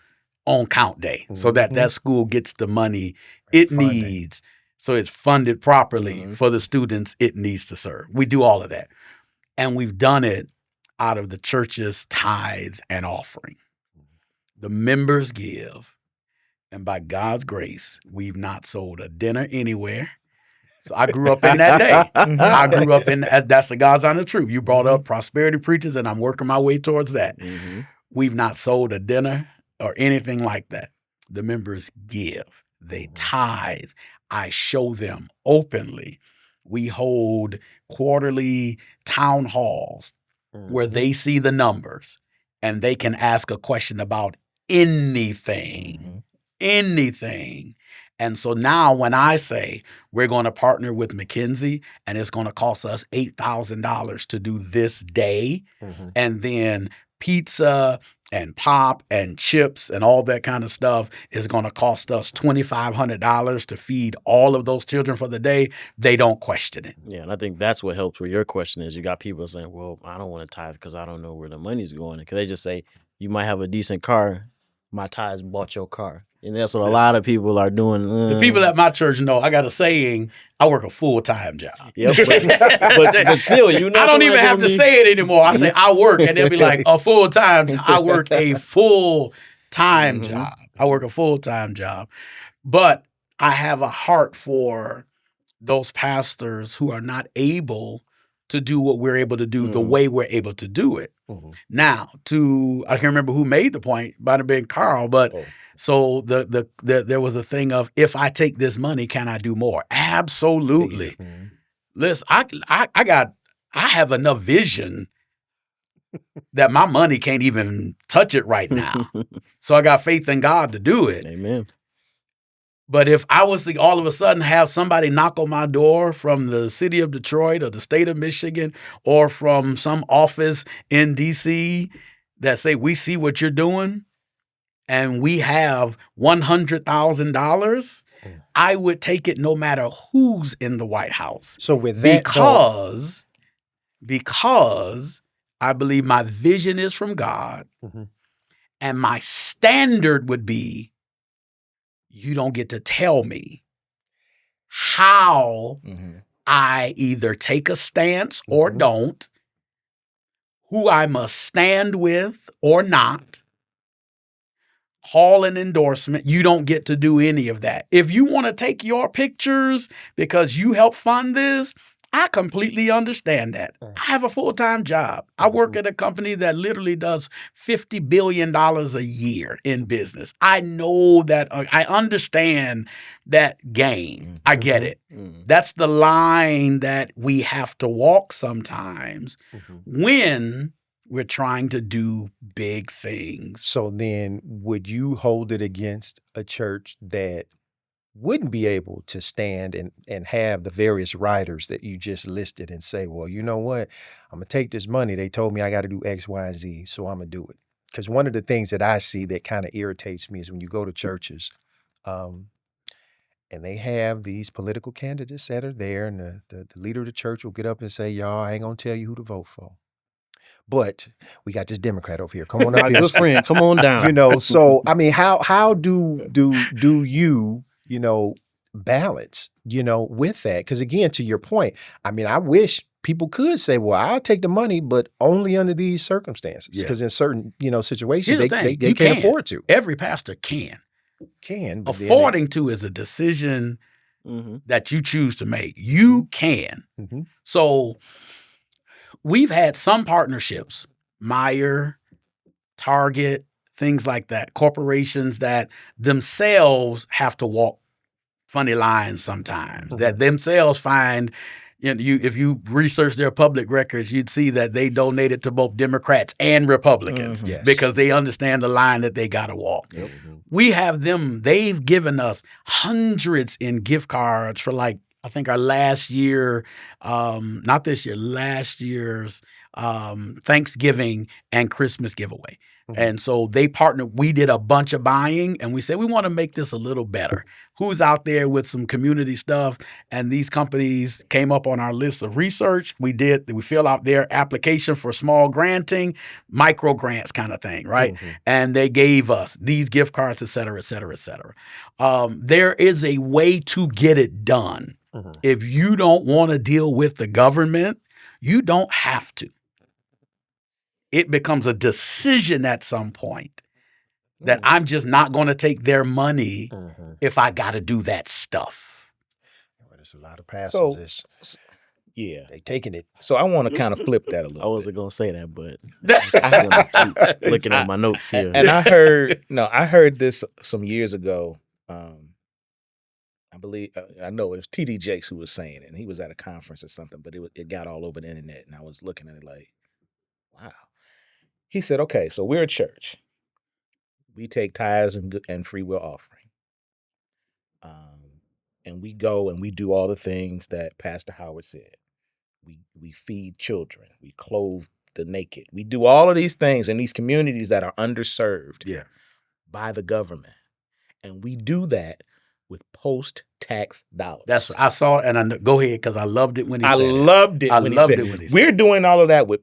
S3: on count day so that school gets the money it needs. So it's funded properly for the students it needs to serve. We do all of that. And we've done it out of the church's tithe and offering. The members give. And by God's grace, we've not sold a dinner anywhere. So I grew up in that day. I grew up in that's the God's honest truth. You brought up prosperity preachers, and I'm working my way towards that. We've not sold a dinner or anything like that. The members give. They tithe. I show them openly. We hold quarterly town halls where they see the numbers and they can ask a question about anything. Anything. And so now when I say we're going to partner with McKinsey and it's going to cost us $8,000 to do this day, and then pizza and pop and chips and all that kind of stuff is going to cost us $2,500 to feed all of those children for the day, they don't question it.
S2: Yeah, and I think that's what helps with your question is you got people saying, well, I don't want to tithe because I don't know where the money's going. Because they just say, you might have a decent car. My tithes bought your car. And that's what a lot of people are doing.
S3: The people at my church know I got a saying, I work a full-time job.
S2: Yep, but still, you know.
S3: I don't even have to say it anymore. I say I work, and they'll be like, a full-time. I work a full-time job. I work a full-time job. But I have a heart for those pastors who are not able to do what we're able to do the way we're able to do it. Now, I can't remember who made the point, might have been Carl, but so there was a thing of, if I take this money, can I do more? Absolutely. Listen, I have enough vision that my money can't even touch it right now. So I got faith in God to do it.
S2: Amen.
S3: But if I was to all of a sudden have somebody knock on my door from the city of Detroit or the state of Michigan or from some office in D.C. that say, we see what you're doing and we have $100,000, I would take it no matter who's in the White House.
S1: So with that,
S3: because I believe my vision is from God, and my standard would be, you don't get to tell me how I either take a stance or don't, who I must stand with or not, call an endorsement. You don't get to do any of that. If you want to take your pictures because you help fund this, I completely understand that. I have a full-time job. I work at a company that literally does $50 billion a year in business. I know that. I understand that game. I get it. That's the line that we have to walk sometimes when we're trying to do big things.
S1: So then would you hold it against a church that wouldn't be able to stand and have the various riders that you just listed and say, well, you know what, I'm going to take this money. They told me I got to do X, Y, Z, so I'm going to do it. Because one of the things that I see that kind of irritates me is when you go to churches and they have these political candidates that are there, and the leader of the church will get up and say, y'all, I ain't going to tell you who to vote for. But we got this Democrat over here. Come on up
S2: My
S1: here.
S2: good friend, come on down.
S1: You know, so I mean, how do you balance, with that? Because again, to your point, I mean, I wish people could say, well, I'll take the money, but only under these circumstances. Because in certain, situations,
S3: Here's the
S1: they
S3: thing. You
S1: can't afford to.
S3: Every pastor can.
S1: But then
S3: Affording to is a decision that you choose to make. You can. So we've had some partnerships, Meijer, Target, things like that, corporations that themselves have to walk funny lines sometimes, that themselves find, if you research their public records, you'd see that they donated to both Democrats and Republicans because they understand the line that they got to walk. We have them, they've given us hundreds in gift cards for I think our last year, not this year, last year's Thanksgiving and Christmas giveaway. And so they partnered. We did a bunch of buying, and we said, we want to make this a little better. Who's out there with some community stuff? And these companies came up on our list of research. We fill out their application for small granting, micro grants kind of thing, right? And they gave us these gift cards, et cetera, et cetera, et cetera. There is a way to get it done. If you don't want to deal with the government, you don't have to. It becomes a decision at some point that I'm just not going to take their money if I got to do that stuff.
S1: Well, there's a lot of pastors.
S4: Yeah.
S1: They taking it.
S4: So I want to kind of flip that a little
S2: I wasn't
S4: bit.
S2: going to say that, but I'm going to keep looking at my notes here.
S4: And I heard this some years ago. I believe, I know it was T.D. Jakes who was saying it, and he was at a conference or something, but it got all over the internet, and I was looking at it like, wow. He said, okay, so we're a church. We take tithes and free will offering. And we go and we do all the things that Pastor Howard said. We feed children. We clothe the naked. We do all of these things in these communities that are underserved
S3: Yeah.
S4: by the government. And we do that with post-tax dollars.
S3: That's I saw it, and I go ahead because I loved it when he
S4: I
S3: said it.
S4: loved it
S3: I
S4: when he
S3: loved
S4: said
S3: it when he said
S4: we're
S3: it.
S4: doing all of that with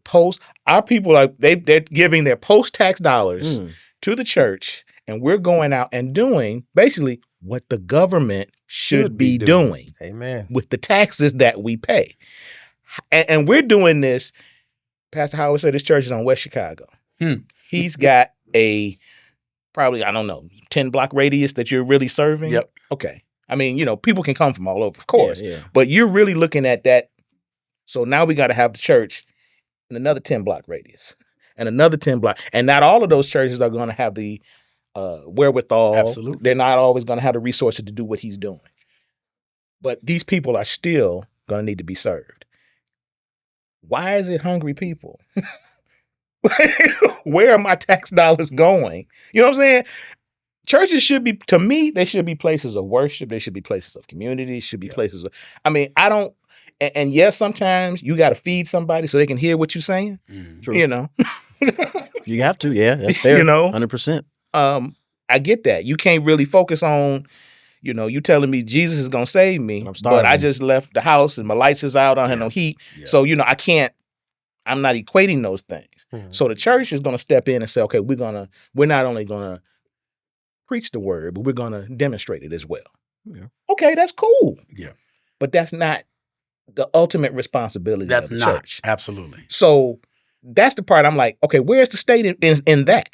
S4: our people are they're giving their post-tax dollars to the church, and we're going out and doing basically what the government should be doing
S1: Amen.
S4: with the taxes that we pay. And we're doing this. Pastor Howard said his church is on West Chicago. He's got a probably, I don't know, 10-block radius that you're really serving.
S3: Yep.
S4: Okay. I mean, people can come from all over, of course.
S2: Yeah.
S4: But you're really looking at that. So now we got to have the church in another 10-block radius and another 10-block. And not all of those churches are going to have the wherewithal.
S3: Absolutely.
S4: They're not always going to have the resources to do what he's doing. But these people are still going to need to be served. Why is it hungry people? Where are my tax dollars going? You know what I'm saying? Churches should be, to me, they should be places of worship. They should be places of community. Should be places of, I don't, and yes, sometimes you got to feed somebody so they can hear what you're saying.
S2: True. You have to. Yeah, that's fair. 100%.
S4: I get that. You can't really focus on, you telling me Jesus is going to save me, but I just left the house and my lights is out. I don't have no heat.
S3: Yeah.
S4: So, I'm not equating those things.
S1: Mhm.
S4: So the church is going to step in and say, okay, we're not only going to preach the word, but we're going to demonstrate it as well.
S2: Yeah.
S4: Okay, that's cool.
S3: Yeah.
S4: But that's not the ultimate responsibility
S3: That's
S4: of the
S3: not.
S4: church.
S3: Absolutely.
S4: So that's the part I'm like, okay, where's the state in that?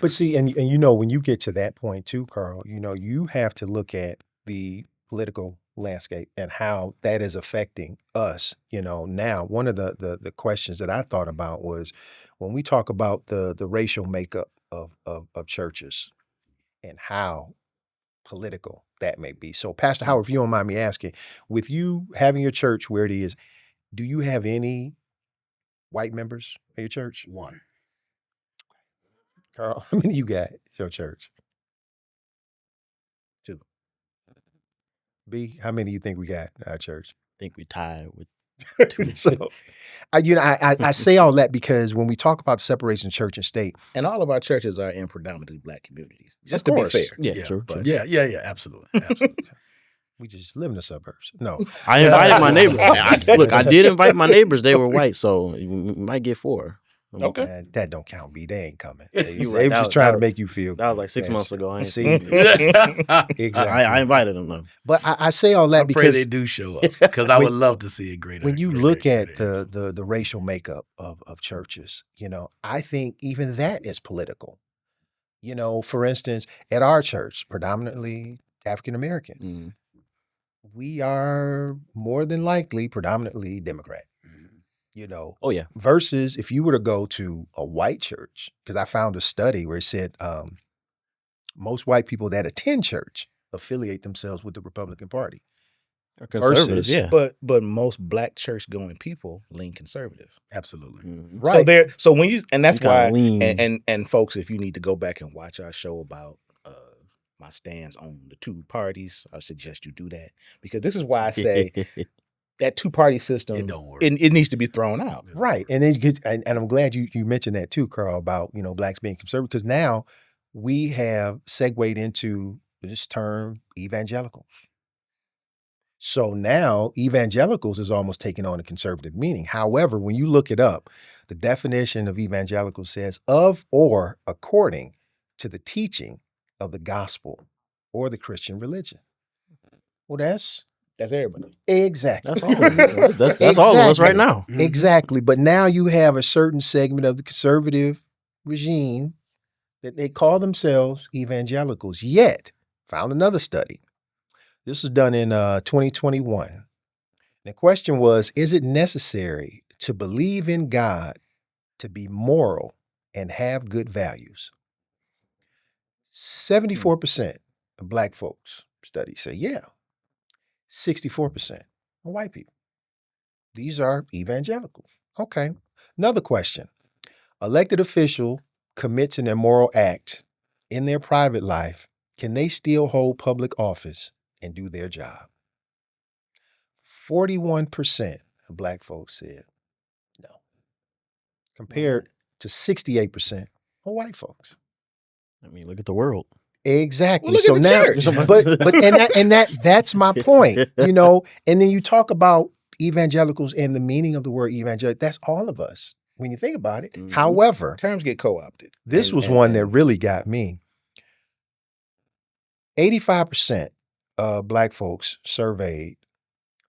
S1: But see, and when you get to that point too, Carl, you have to look at the political landscape and how that is affecting us. Now one of the questions that I thought about was when we talk about the racial makeup of churches and how political that may be. So, Pastor Howard, if you don't mind me asking, with you having your church where it is, do you have any white members of your church?
S3: One.
S1: Carl, how many you got at your church?
S4: 2.
S1: B, how many you think we got at our church?
S2: I think we tied with
S1: So, I say all that because when we talk about separation of church and state,
S4: And all of our churches are in predominantly black communities. Just
S1: Of
S4: to be
S1: course.
S4: fair.
S2: Yeah,
S3: Yeah,
S2: true.
S4: but-
S3: Yeah. Absolutely. Absolutely.
S1: we just live in the suburbs. No,
S2: I invited my neighbors. Look, I did invite my neighbors. They were white, so we might get 4.
S4: Okay.
S1: that don't count. B, they ain't coming.
S2: You
S1: They
S2: right.
S1: were
S2: That
S1: just
S2: was-
S1: trying
S2: that
S1: to
S2: was-
S1: make you feel.
S2: That was like 6
S1: Yes.
S2: months ago. I ain't
S1: See,
S2: seen them.
S1: exactly.
S2: I invited them though.
S1: But I say all
S3: I
S1: that
S3: pray
S1: because
S3: they do show up because I
S1: When-
S3: would love to see a greater.
S1: when you
S3: greater-
S1: look at
S3: greater-
S1: the racial makeup of churches, I think even that is political. For instance, at our church, predominantly African American,
S2: Mm.
S1: we are more than likely predominantly Democrat.
S3: Mhm.
S2: Oh yeah.
S1: Versus if you were to go to a white church, because I found a study where it said most white people that attend church affiliate themselves with the Republican Party.
S2: Conservatives,
S1: Versus-
S2: yeah.
S4: But most black church going people lean conservative.
S3: Absolutely.
S2: Mhm.
S4: So when you, and that's
S2: You kinda
S4: why
S2: lean.
S4: and folks, if you need to go back and watch our show about my stance on the 2 parties, I suggest you do that, because this is why I say that 2-party system
S3: It don't work.
S4: it needs to be thrown out.
S1: Right. And it gets, and I'm glad you mentioned that too, Carl, about, blacks being conservative, because now we have segued into this term evangelicals. So now evangelicals is almost taking on a conservative meaning. However, when you look it up, the definition of evangelical says of or according to the teaching of the gospel or the Christian religion. Well, that's
S4: That's everybody.
S1: exactly.
S2: That's all of us. That's all of us right now.
S3: Mhm.
S1: Exactly. But now you have a certain segment of the conservative regime that they call themselves evangelicals. Yet, found another study. This was done in 2021. The question was, is it necessary to believe in God to be moral and have good values? 74% of black folks studies say, yeah. 64% are white people. These are evangelicals. Okay. Another question. elected official commits an immoral act in their private life, can they still hold public office and do their job? 41% of Black folks said no, compared to 68% of white folks.
S2: I mean, look at the world.
S1: Exactly.
S4: Well, look
S1: So
S4: at the
S1: now,
S4: church.
S1: but that's my point, you know. And then you talk about evangelicals and the meaning of the word evangelical. That's all of us when you think about it.
S2: Mhm.
S1: However,
S4: Terms get co-opted.
S1: this
S4: And-
S1: was
S4: and-
S1: one that
S4: and-
S1: really got me. 85% of Black folks surveyed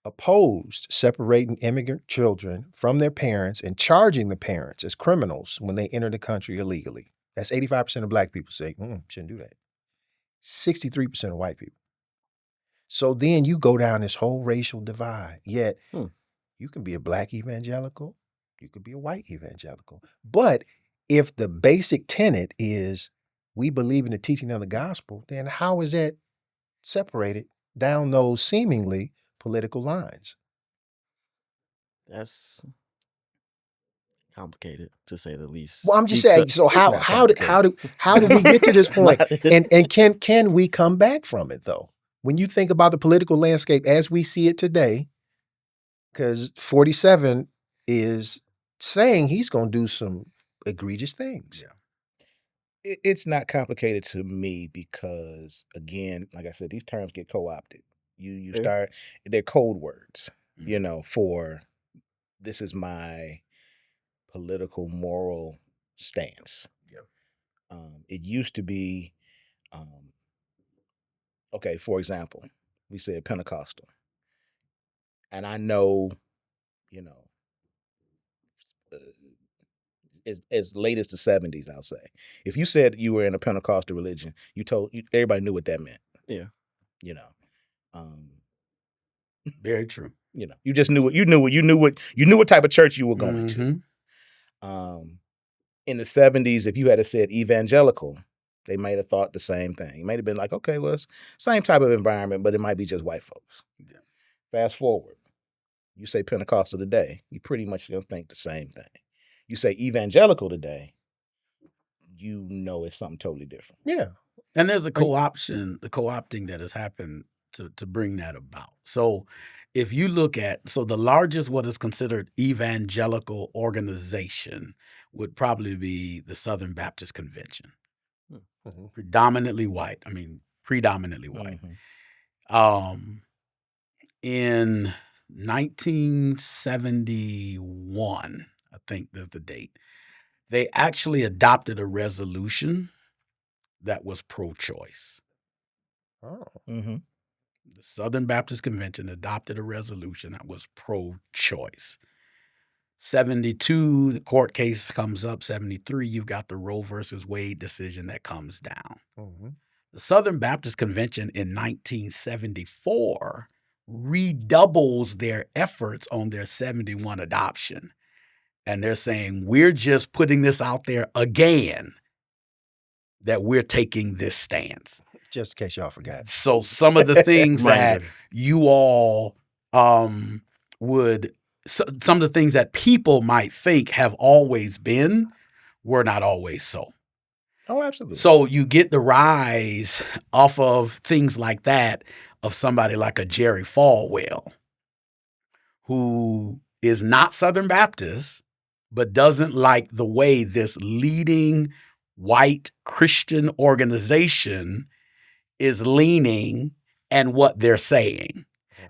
S1: opposed separating immigrant children from their parents and charging the parents as criminals when they enter the country illegally. That's 85% of Black people say, shouldn't do that. 63% of white people. So then you go down this whole racial divide. Yet you can be a Black evangelical, you could be a white evangelical. But if the basic tenet is we believe in the teaching of the gospel, then how is that separated down those seemingly political lines?
S2: That's complicated, to say the least.
S1: Well, I'm just saying. So
S2: It's not
S1: how did we get to this
S2: It's
S1: point?
S2: not-
S1: And can we come back from it though? When you think about the political landscape as we see it today, because 47 is saying he's going to do some egregious things.
S4: It's not complicated to me because, again, like I said, these terms get co-opted. You
S2: Yeah.
S4: start, they're code words,
S3: Mhm.
S4: you know, for this is my political moral stance.
S3: Yep.
S4: It used to be, okay, for example, we said Pentecostal. And I know, you know, as late as the 70s, I'll say. If you said you were in a Pentecostal religion, everybody knew what that meant.
S2: Yeah.
S4: You know.
S3: Very true.
S4: You know, you just knew what type of church you were going
S3: Mhm.
S4: to. In the 70s, if you had said evangelical, they might have thought the same thing. It might have been like, okay, well, it's same type of environment, but it might be just white folks.
S3: Yeah.
S4: Fast forward, you say Pentecostal today, you pretty much gonna think the same thing. You say evangelical today, you know it's something totally different.
S1: Yeah.
S3: And there's the co-opting that has happened to bring that about. So if you look at, the largest what is considered evangelical organization would probably be the Southern Baptist Convention.
S1: Mhm.
S3: Predominantly white. In 1971, I think there's the date, they actually adopted a resolution that was pro-choice.
S1: Oh.
S4: Mm-hmm.
S3: The Southern Baptist Convention adopted a resolution that was pro-choice. 72, the court case comes up. 73, you've got the Roe versus Wade decision that comes down.
S1: Mm-hmm.
S3: The Southern Baptist Convention in 1974 redoubles their efforts on their 71 adoption. And they're saying, we're just putting this out there again, that we're taking this stance.
S1: Just in case y'all forgot.
S3: So some of the things that
S2: Reminder.
S3: you all some of the things that people might think have always been were not always so.
S4: Oh, absolutely.
S3: So you get the rise off of things like that of somebody like a Jerry Falwell, who is not Southern Baptist, but doesn't like the way this leading white Christian organization is leaning and what they're saying.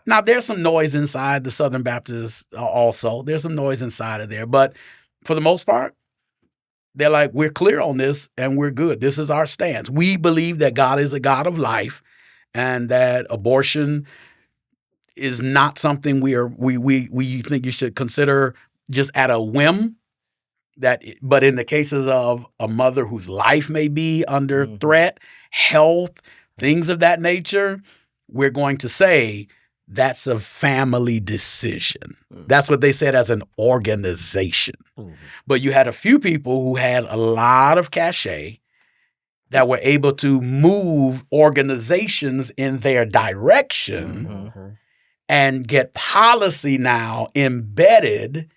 S3: Now, there's some noise inside the Southern Baptists also. There's some noise inside of there. But for the most part, they're like, we're clear on this and we're good. This is our stance. We believe that God is a God of life and that abortion is not something we think you should consider just at a whim. But in the cases of a mother whose life may be under threat, health, things of that nature, we're going to say that's a family decision. That's what they said as an organization. But you had a few people who had a lot of cachet that were able to move organizations in their direction and get policy now embedded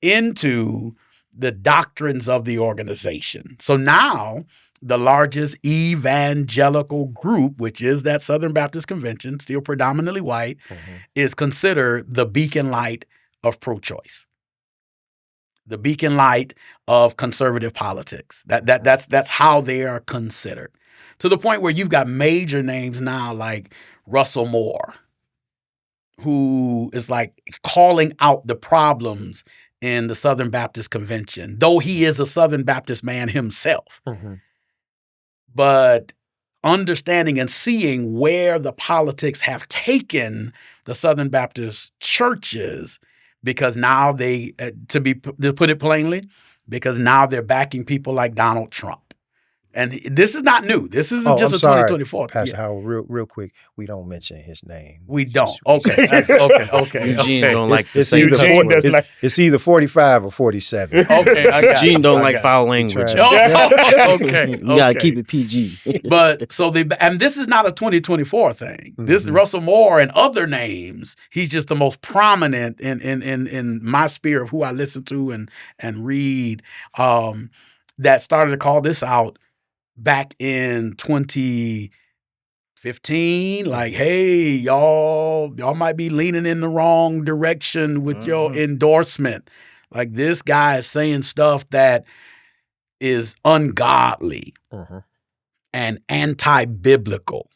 S3: into the doctrines of the organization. So now the largest evangelical group, which is that Southern Baptist Convention, still predominantly white, is considered the beacon light of pro-choice, the beacon light of conservative politics. That's how they are considered, to the point where you've got major names now like Russell Moore, who is like calling out the problems in the Southern Baptist Convention, though he is a Southern Baptist man himself. But understanding and seeing where the politics have taken the Southern Baptist churches, because now they, to put it plainly, because now they're backing people like Donald Trump. And this is not new. This isn't just
S1: I'm
S3: a
S1: sorry,
S3: 2024 thing.
S1: Pastor Howard, real quick, we don't mention his name.
S3: We don't. Okay. That's, okay.
S2: Eugene
S3: okay.
S2: don't like to
S1: It's
S2: say
S1: either,
S2: cuss
S4: Eugene
S2: words.
S4: does like-
S1: it's either 45 or 47.
S3: Okay. I got
S2: Eugene
S3: it.
S2: don't
S3: I
S2: like
S3: got it.
S2: foul language.
S1: Trying-
S3: Oh, okay.
S2: You gotta
S3: okay.
S2: keep it PG.
S3: But so and this is not a 2024 thing. This is
S1: Mhm.
S3: Russell Moore and other names. He's just the most prominent in my sphere of who I listen to and read, that started to call this out back in 2015. Like, hey, y'all might be leaning in the wrong direction with your endorsement. Like, this guy is saying stuff that is ungodly and anti-biblical.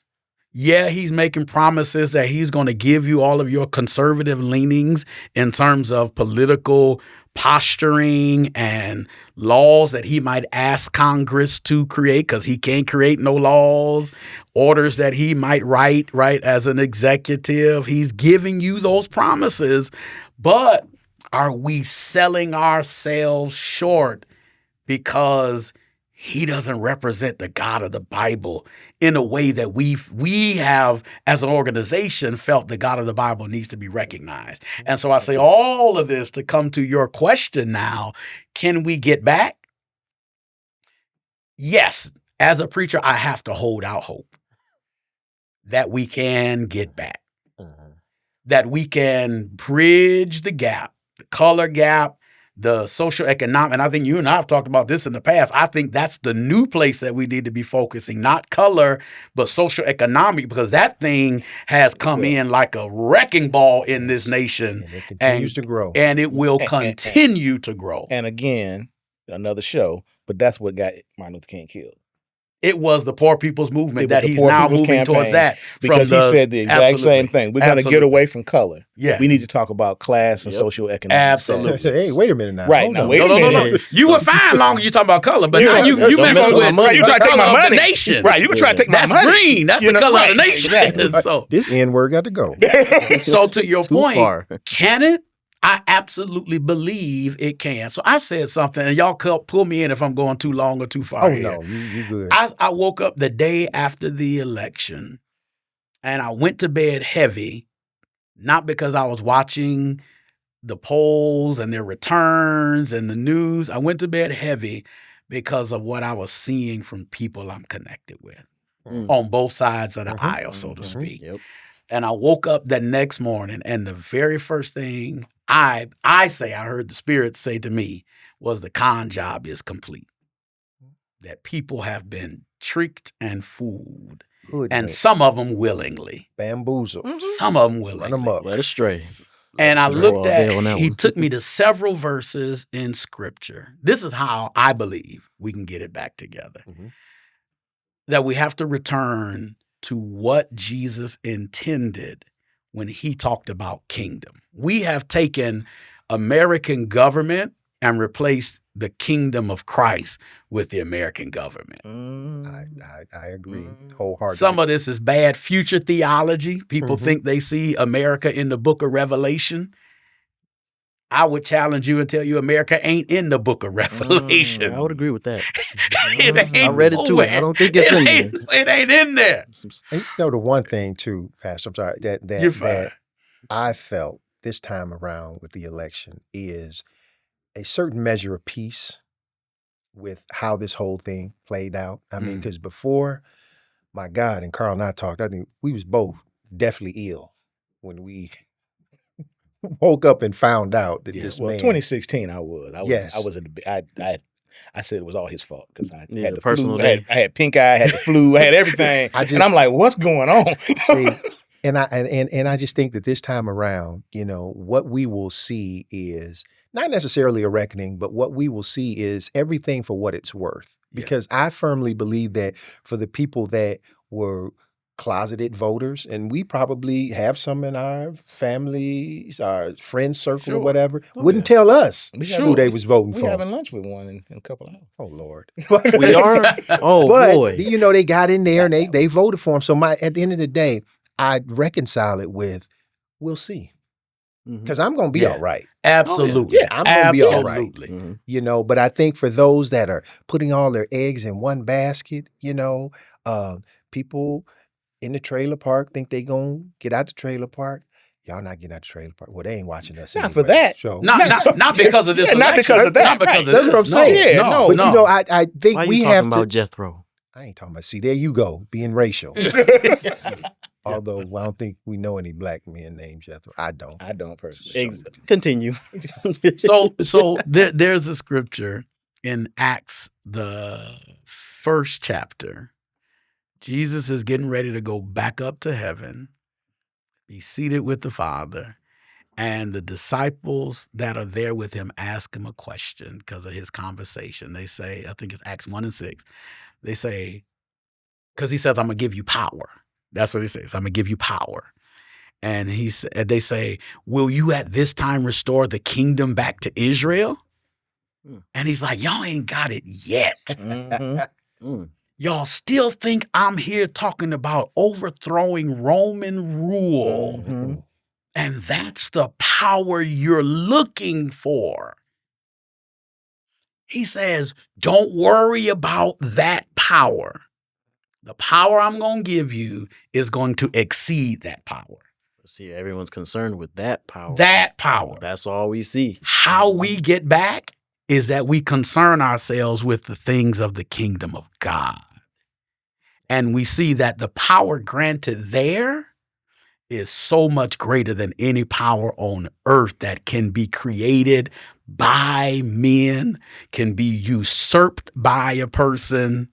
S3: Yeah, he's making promises that he's going to give you all of your conservative leanings in terms of political posturing and laws that he might ask Congress to create, because he can't create no laws, orders that he might write, right, as an executive. He's giving you those promises, but are we selling ourselves short because he doesn't represent the God of the Bible in a way that we have, as an organization, felt the God of the Bible needs to be recognized? And so I say all of this to come to your question now. Can we get back? Yes. As a preacher, I have to hold out hope that we can get back, that we can bridge the gap, the color gap, the social economic. And I think you and I have talked about this in the past. I think that's the new place that we need to be focusing, not color, but social economic, because that thing has come in like a wrecking ball in this nation.
S1: And it continues to grow.
S3: And it will continue to grow.
S4: And again, another show, but that's what got Martin Luther King killed.
S3: It was the Poor People's Movement
S4: It was
S3: that
S4: the
S3: he's
S4: Poor
S3: now
S4: People's
S3: moving towards
S4: Campaign,
S3: that.
S4: Because he said the exact same thing. We're going to get away from color.
S3: Yeah.
S4: We need to talk about class and social economic
S3: Absolutely.
S4: status.
S1: Hey, wait a minute now.
S4: Right,
S1: Hold
S4: now,
S1: on.
S4: wait a minute.
S3: No. You were fine long as you talking about color, but
S4: You
S3: now
S4: know,
S3: you
S2: don't
S3: messing
S2: mess with
S3: with
S2: my money.
S4: You try to take
S3: color
S4: my
S3: of
S4: money.
S3: the nation.
S4: Right, you can try to take my
S3: That's
S4: money.
S3: green. That's
S4: You
S3: the
S4: know,
S3: color
S4: right,
S3: of the nation.
S4: exactly.
S3: So,
S1: This N word got to go.
S3: so to your
S2: Too
S3: point,
S2: far.
S3: can it? I absolutely believe it can. So I said something, and y'all pull me in if I'm going too long or too far.
S1: Oh,
S3: here.
S1: no, you good.
S3: I woke up the day after the election, and I went to bed heavy, not because I was watching the polls and their returns and the news. I went to bed heavy because of what I was seeing from people I'm connected with on both sides of the aisle, so to speak.
S2: Yep.
S3: And I woke up that next morning, and the very first thing I heard the Spirit say to me was, the con job is complete. That people have been tricked and fooled, and some of them willingly.
S1: Bamboozle.
S3: Some of them
S1: Run
S3: willingly.
S1: them up.
S2: Led astray.
S3: And I
S2: Astray
S3: looked
S2: all day
S3: at,
S2: on that
S3: he
S2: one.
S3: took me to several verses in Scripture. This is how I believe we can get it back together. That we have to return to what Jesus intended when he talked about kingdom. We have taken American government and replaced the kingdom of Christ with the American government.
S1: I agree wholeheartedly.
S3: Some of this is bad future theology. People think they see America in the book of Revelation. I would challenge you and tell you America ain't in the book of Revelation.
S2: I would agree with that.
S3: It ain't
S2: I read it too.
S3: nowhere.
S2: I don't think it's in there.
S3: It ain't in there.
S1: And you know, the one thing too, Pastor, I'm sorry,
S3: You're
S1: that
S3: fine.
S1: I felt this time around with the election is a certain measure of peace with how this whole thing played out. I mean, because before, my God, and Carl and I talked, I think we was both definitely ill when we woke up and found out that
S3: Yeah,
S1: this
S4: Well,
S1: man.
S4: 2016, I was. I
S1: Yes.
S4: was in the. I said it was all his fault because I
S2: Yeah,
S4: had the
S2: personal
S4: flu. I
S2: day.
S4: had pink eye. I had the flu. I had everything. And I'm like, what's going on?
S1: See, and I just think that this time around, what we will see is not necessarily a reckoning, but what we will see is everything for what it's worth.
S3: Yeah.
S1: Because I firmly believe that for the people that were closeted voters, and we probably have some in our families, our friend circle
S3: Sure.
S1: or whatever,
S2: Oh,
S1: wouldn't
S2: yeah.
S1: tell us
S4: We
S1: who
S4: having-
S1: they was voting
S4: we
S1: for.
S4: having lunch with one in a couple hours.
S1: Oh Lord.
S2: We are? Oh,
S1: But
S2: boy.
S1: they got in there and they voted for him. So at the end of the day, I reconcile it with we'll see.
S2: Mhm.
S1: Because I'm gonna be
S3: Yeah.
S1: all right.
S3: Absolutely.
S1: Yeah, I'm gonna be all right.
S3: Absolutely.
S2: Mhm.
S1: But I think for those that are putting all their eggs in one basket, people in the trailer park think they gonna get out the trailer park. Y'all not getting out the trailer park. Well, they ain't watching us.
S4: Not
S1: anyway,
S4: for that.
S1: So
S3: Not because of this.
S4: Yeah, not
S3: election.
S4: because of that.
S3: Not because
S4: Right.
S3: of
S1: That's
S3: this.
S1: what I'm saying.
S4: Yeah,
S3: no,
S1: but
S3: no.
S1: I think
S2: Why
S1: we
S2: you
S1: have
S2: talking
S1: to.
S2: about Jethro?
S1: I ain't talking about. See, there you go, being racial. Although I don't think we know any black men named Jethro. I don't.
S4: I don't personally.
S2: Continue.
S3: So there's a scripture in Acts, the first chapter. Jesus is getting ready to go back up to heaven, be seated with the Father, and the disciples that are there with him ask him a question because of his conversation. They say, I think it's Acts 1 and 6. They say, because he says, I'm going to give you power. That's what he says. I'm going to give you power. And they say, will you at this time restore the kingdom back to Israel? And he's like, y'all ain't got it yet.
S4: Mhm.
S2: Mm.
S3: Y'all still think I'm here talking about overthrowing Roman rule.
S4: Mhm.
S3: And that's the power you're looking for. He says, don't worry about that power. The power I'm going to give you is going to exceed that power.
S2: See, everyone's concerned with that power.
S3: That power.
S2: That's all we see.
S3: How we get back is that we concern ourselves with the things of the kingdom of God. And we see that the power granted there is so much greater than any power on earth that can be created by men, can be usurped by a person,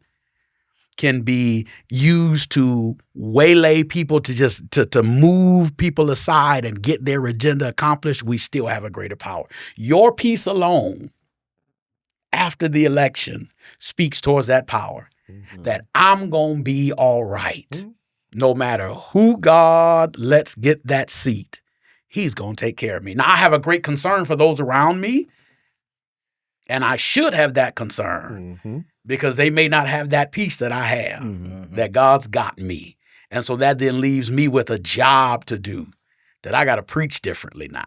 S3: can be used to waylay people to just to move people aside and get their agenda accomplished. We still have a greater power. Your peace alone after the election speaks towards that power, that I'm going to be all right. No matter who God lets get that seat, he's going to take care of me. Now, I have a great concern for those around me, and I should have that concern because they may not have that peace that I have, that God's got me. And so that then leaves me with a job to do, that I got to preach differently now.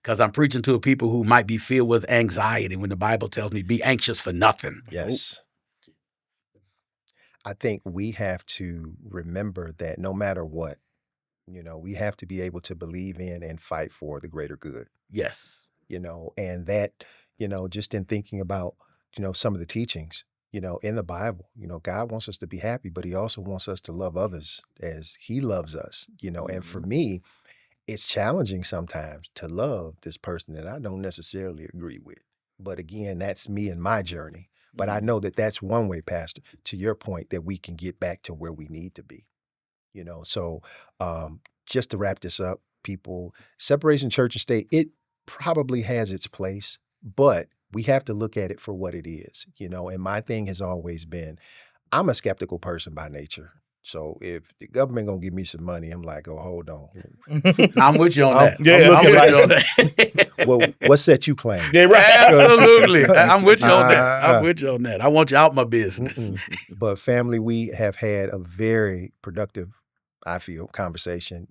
S3: Because I'm preaching to a people who might be filled with anxiety when the Bible tells me, be anxious for nothing.
S1: Yes. I think we have to remember that no matter what, we have to be able to believe in and fight for the greater good,
S3: Yes.
S1: and that, just in thinking about, some of the teachings, in the Bible, God wants us to be happy, but he also wants us to love others as he loves us, and for me, it's challenging sometimes to love this person that I don't necessarily agree with. But again, that's me and my journey. But I know that that's one way, Pastor, to your point, that we can get back to where we need to be. So just to wrap this up, people, separation church and state, it probably has its place, but we have to look at it for what it is, and my thing has always been, I'm a skeptical person by nature. So if the government gonna give me some money, I'm like, oh, hold on.
S3: I'm with you on that.
S4: Yeah,
S3: I'm
S1: looking
S3: with
S1: like-
S3: you on that.
S1: Well, what set you claim?
S4: Yeah, right.
S3: Absolutely. I'm with you on that. I'm with you on that. I want you out my business.
S1: But family, we have had a very productive, I feel, conversation.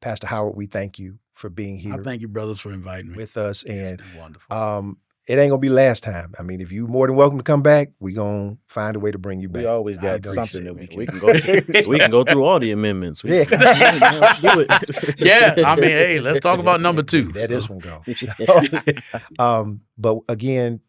S1: Pastor Howard, we thank you for being
S3: I
S1: here
S3: thank you, brothers, for inviting me.
S1: with us.
S3: It's
S1: And
S3: been wonderful.
S1: it ain't gonna be last time. I mean, if you more than welcome to come back, we gonna find a way to bring you back.
S4: We always
S3: I
S4: got
S3: appreciate
S4: something that
S3: it.
S4: we can.
S2: We can go through all the amendments.
S1: Yeah.
S2: Let's do it.
S3: Yeah, I mean, hey, let's talk about number 2.
S1: Let this one go. But again,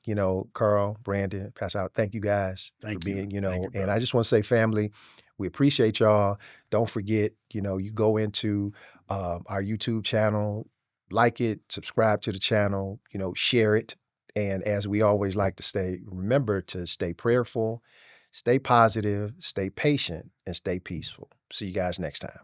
S1: Carl, Brandon, Pastor Howard, thank you guys
S3: Thank
S1: for
S3: you.
S1: being,
S3: Thank you,
S1: and
S3: brother.
S1: I just want to say, family, we appreciate y'all. Don't forget, you go into our YouTube channel, like it, subscribe to the channel, share it. And as we always like to say, remember to stay prayerful, stay positive, stay patient, and stay peaceful. See you guys next time.